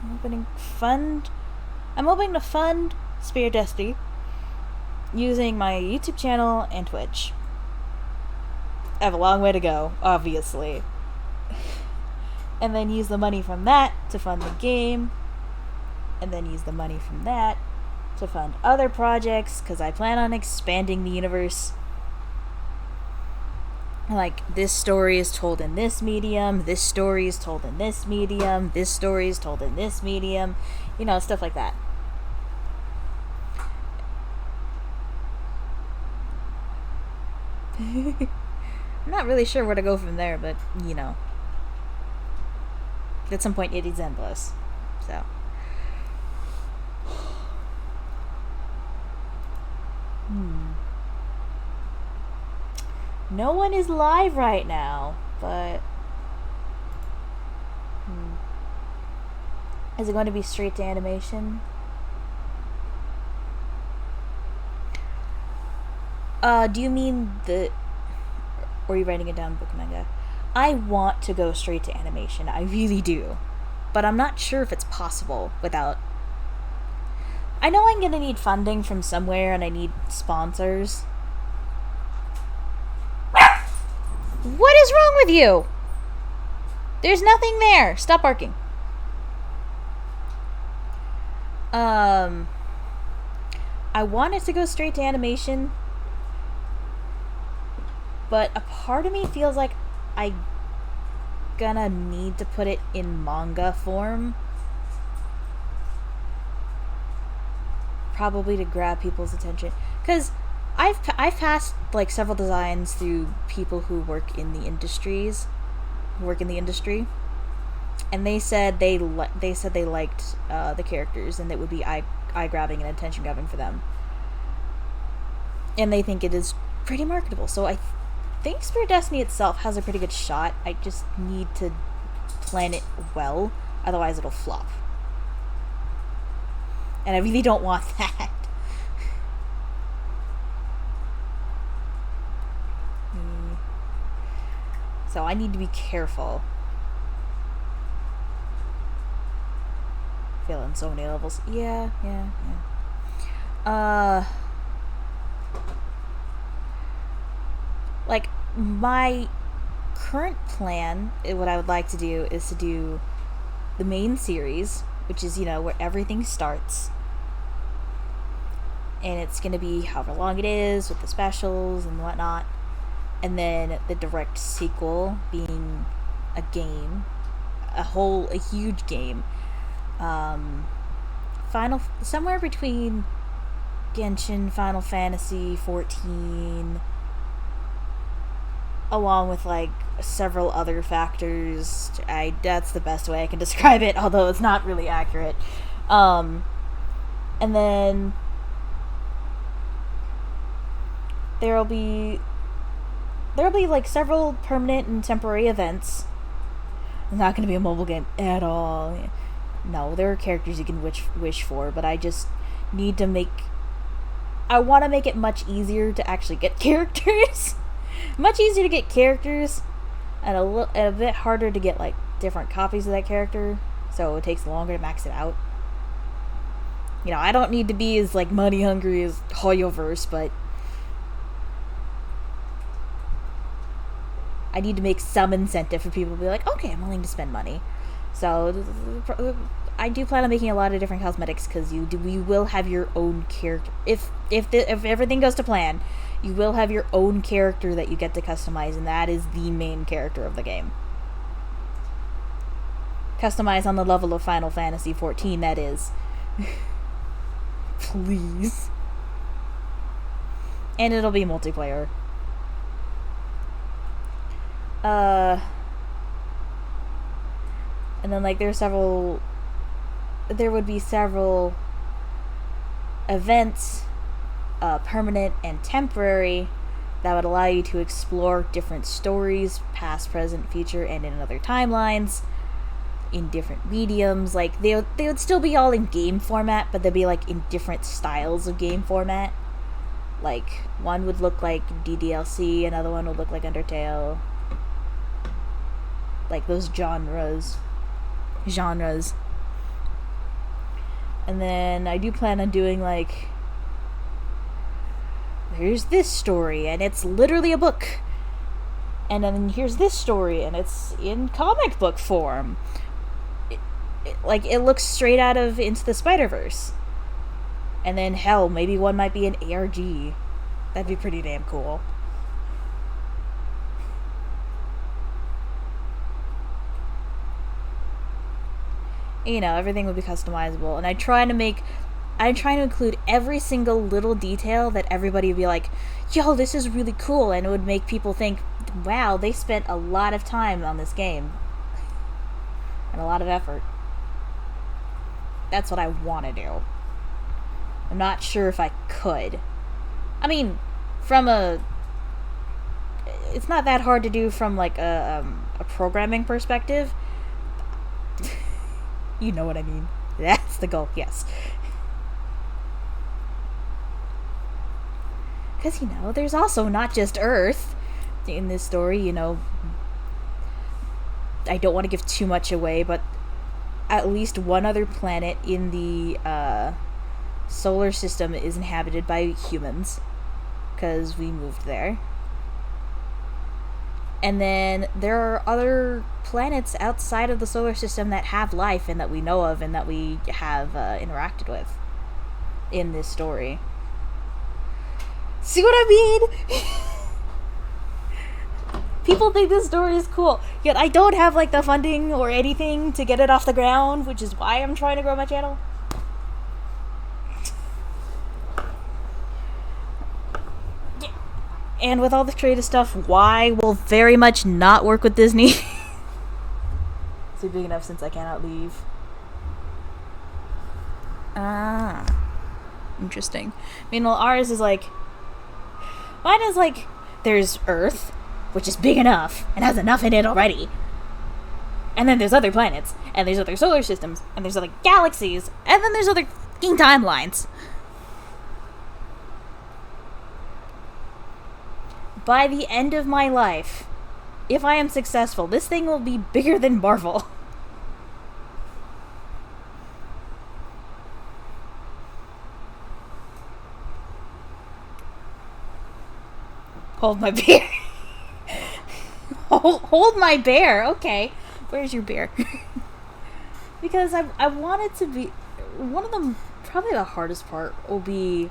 Speaker 1: I'm hoping to fund Spear Destiny using my YouTube channel and Twitch. I have a long way to go, obviously. And then use the money from that to fund the game. And then use the money from that to fund other projects, because I plan on expanding the universe. Like, this story is told in this medium, this story is told in this medium, this story is told in this medium, you know, stuff like that. I'm not really sure where to go from there, but, you know. At some point, it is endless. So. No one is live right now. but is it going to be straight to animation? Do you mean or are you writing it down, book manga? I want to go straight to animation. I really do. But I'm not sure if it's possible without... I know I'm gonna need funding from somewhere and I need sponsors. What is wrong with you? There's nothing there. Stop barking. I wanted to go straight to animation, but a part of me feels like I gonna need to put it in manga form, probably to grab people's attention, because I've passed like several designs through people who work in the industry, and they said they liked the characters, and it would be eye grabbing and attention grabbing for them, and they think it is pretty marketable. So I think Spirit Destiny itself has a pretty good shot. I just need to plan it well, otherwise it'll flop. And I really don't want that. So I need to be careful. Failing so many levels. Yeah. Like, my current plan, what I would like to do is to do the main series, which is, where everything starts. And it's going to be however long it is, with the specials and whatnot. And then the direct sequel being a game. A huge game. Somewhere between Genshin, Final Fantasy 14... along with like several other factors. That's the best way I can describe it, although it's not really accurate. And then there'll be like several permanent and temporary events. It's not going to be a mobile game at all. No, there are characters you can wish for, but I just need to I want to make it much easier to actually get characters. Much easier to get characters, and a bit harder to get like different copies of that character, so it takes longer to max it out. I don't need to be as like money hungry as Hoyoverse, but I need to make some incentive for people to be like, okay, I'm willing to spend money. So I do plan on making a lot of different cosmetics, because you will have your own character. If everything goes to plan, you will have your own character that you get to customize, and that is the main character of the game. Customize on the level of Final Fantasy 14, that is. Please. And it'll be multiplayer. And then, like, there would be several events, permanent and temporary, that would allow you to explore different stories, past, present, future, and in other timelines, in different mediums. Like, they would still be all in game format, but they'd be, like, in different styles of game format. Like, one would look like DDLC, another one would look like Undertale. Like, those genres. And then I do plan on doing, like, here's this story, and it's literally a book. And then here's this story, and it's in comic book form. It looks straight out of Into the Spider-Verse. And then, hell, maybe one might be an ARG. That'd be pretty damn cool. Everything would be customizable. And I'm trying to include every single little detail that everybody would be like, yo, this is really cool. And it would make people think, wow, they spent a lot of time on this game. And a lot of effort. That's what I want to do. I'm not sure if I could. I mean, from a it's not that hard to do from like a programming perspective. You know what I mean. That's the goal, yes. Because, you know, there's also not just Earth in this story, you know. I don't want to give too much away, but at least one other planet in the solar system is inhabited by humans, because we moved there. And then there are other planets outside of the solar system that have life and that we know of and that we have interacted with in this story. See what I mean? People think this story is cool, yet I don't have like the funding or anything to get it off the ground, which is why I'm trying to grow my channel. And with all the creative stuff, Y will very much not work with Disney. Is it big enough since I cannot leave? Ah. Interesting. Meanwhile, ours is like... Mine is like, there's Earth, which is big enough, and has enough in it already. And then there's other planets, and there's other solar systems, and there's other galaxies, and then there's other fucking timelines. By the end of my life, if I am successful, this thing will be bigger than Marvel. Hold my beer. Hold my bear. Okay. Where's your bear? Because I want it to be... One of the... Probably the hardest part will be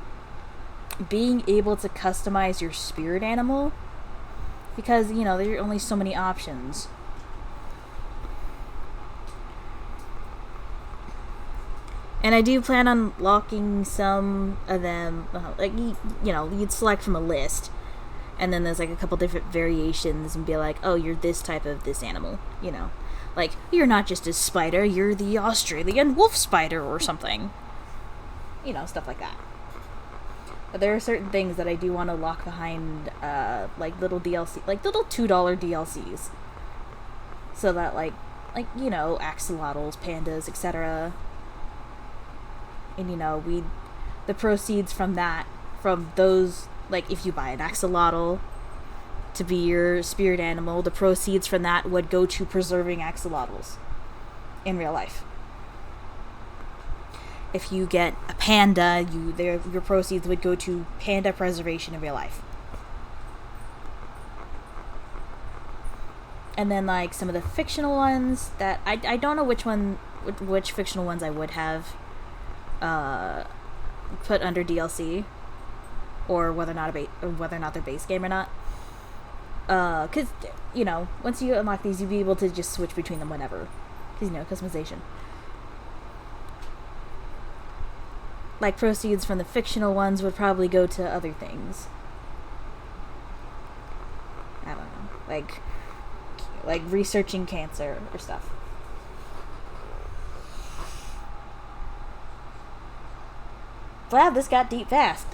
Speaker 1: being able to customize your spirit animal. Because, you know, there are only so many options. And I do plan on locking some of them... like, you know, you'd select from a list. And then there's like a couple different variations and be like, oh, you're this type of this animal, you know. Like, you're not just a spider, you're the Australian wolf spider or something. You know, stuff like that. But there are certain things that I do want to lock behind, like little DLC, like little $2 DLCs. So that like, you know, axolotls, pandas, etc. And, you know, the proceeds from that, from those... Like, if you buy an axolotl to be your spirit animal, the proceeds from that would go to preserving axolotls in real life. If you get a panda, your proceeds would go to panda preservation in real life. And then, like, some of the fictional ones that... I don't know which fictional ones I would have put under DLC. Or whether or not they're base game or not. Because, you know, once you unlock these, you'll be able to just switch between them whenever. Because, you know, customization. Like, proceeds from the fictional ones would probably go to other things. I don't know. Like researching cancer or stuff. Wow, this got deep fast.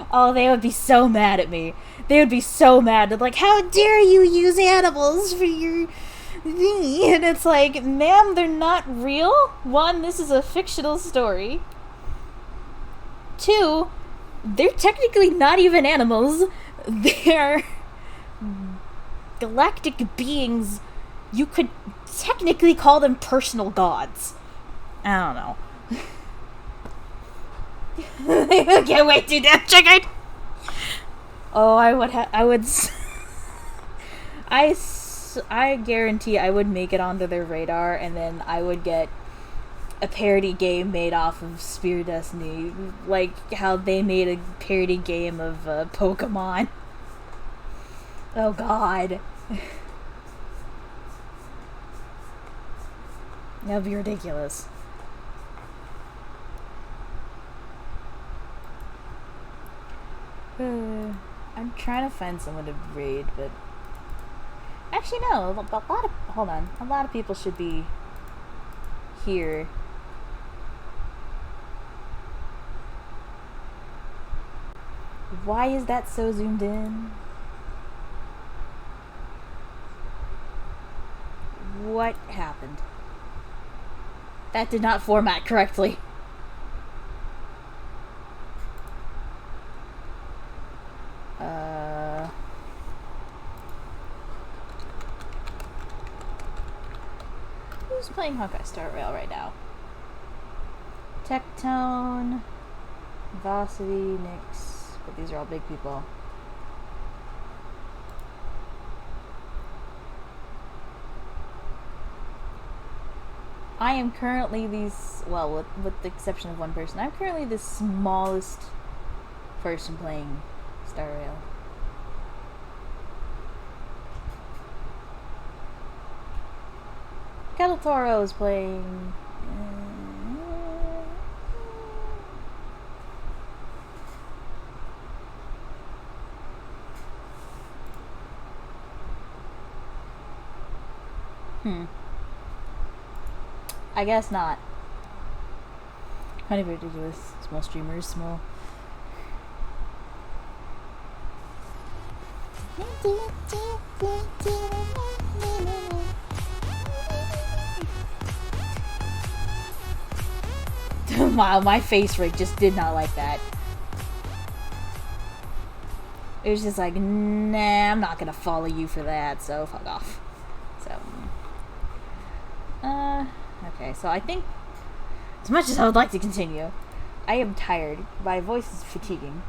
Speaker 1: Oh, they would be so mad at me. They would be so mad. They're like, how dare you use animals for your... And it's like, ma'am, they're not real. One, this is a fictional story. Two, they're technically not even animals. They're galactic beings. You could technically call them personal gods. I don't know. I can't wait to death chicken. Oh, I guarantee I would make it onto their radar, and then I would get a parody game made off of Spear Destiny, like how they made a parody game of Pokemon. Oh God. That'd be ridiculous. I'm trying to find someone to raid, but actually no. A lot of people should be here. Why is that so zoomed in? What happened? That did not format correctly. Who's playing Honkai Star Rail right now? Tectone, Vosity, Nyx, but these are all big people. I am currently well, with the exception of one person, I'm currently the smallest person playing Star Rail. Kettle Toro is playing. I guess not. Kind of ridiculous. Small streamers, small. Wow, my face rig just did not like that. It was just like, nah, I'm not gonna follow you for that, so fuck off. So, okay, so I think, as much as I would like to continue, I am tired. My voice is fatiguing.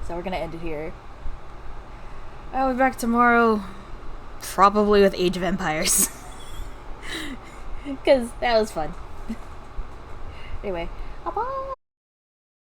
Speaker 1: So we're gonna end it here. I'll be back tomorrow, probably with Age of Empires. Because that was fun. Anyway, bye-bye!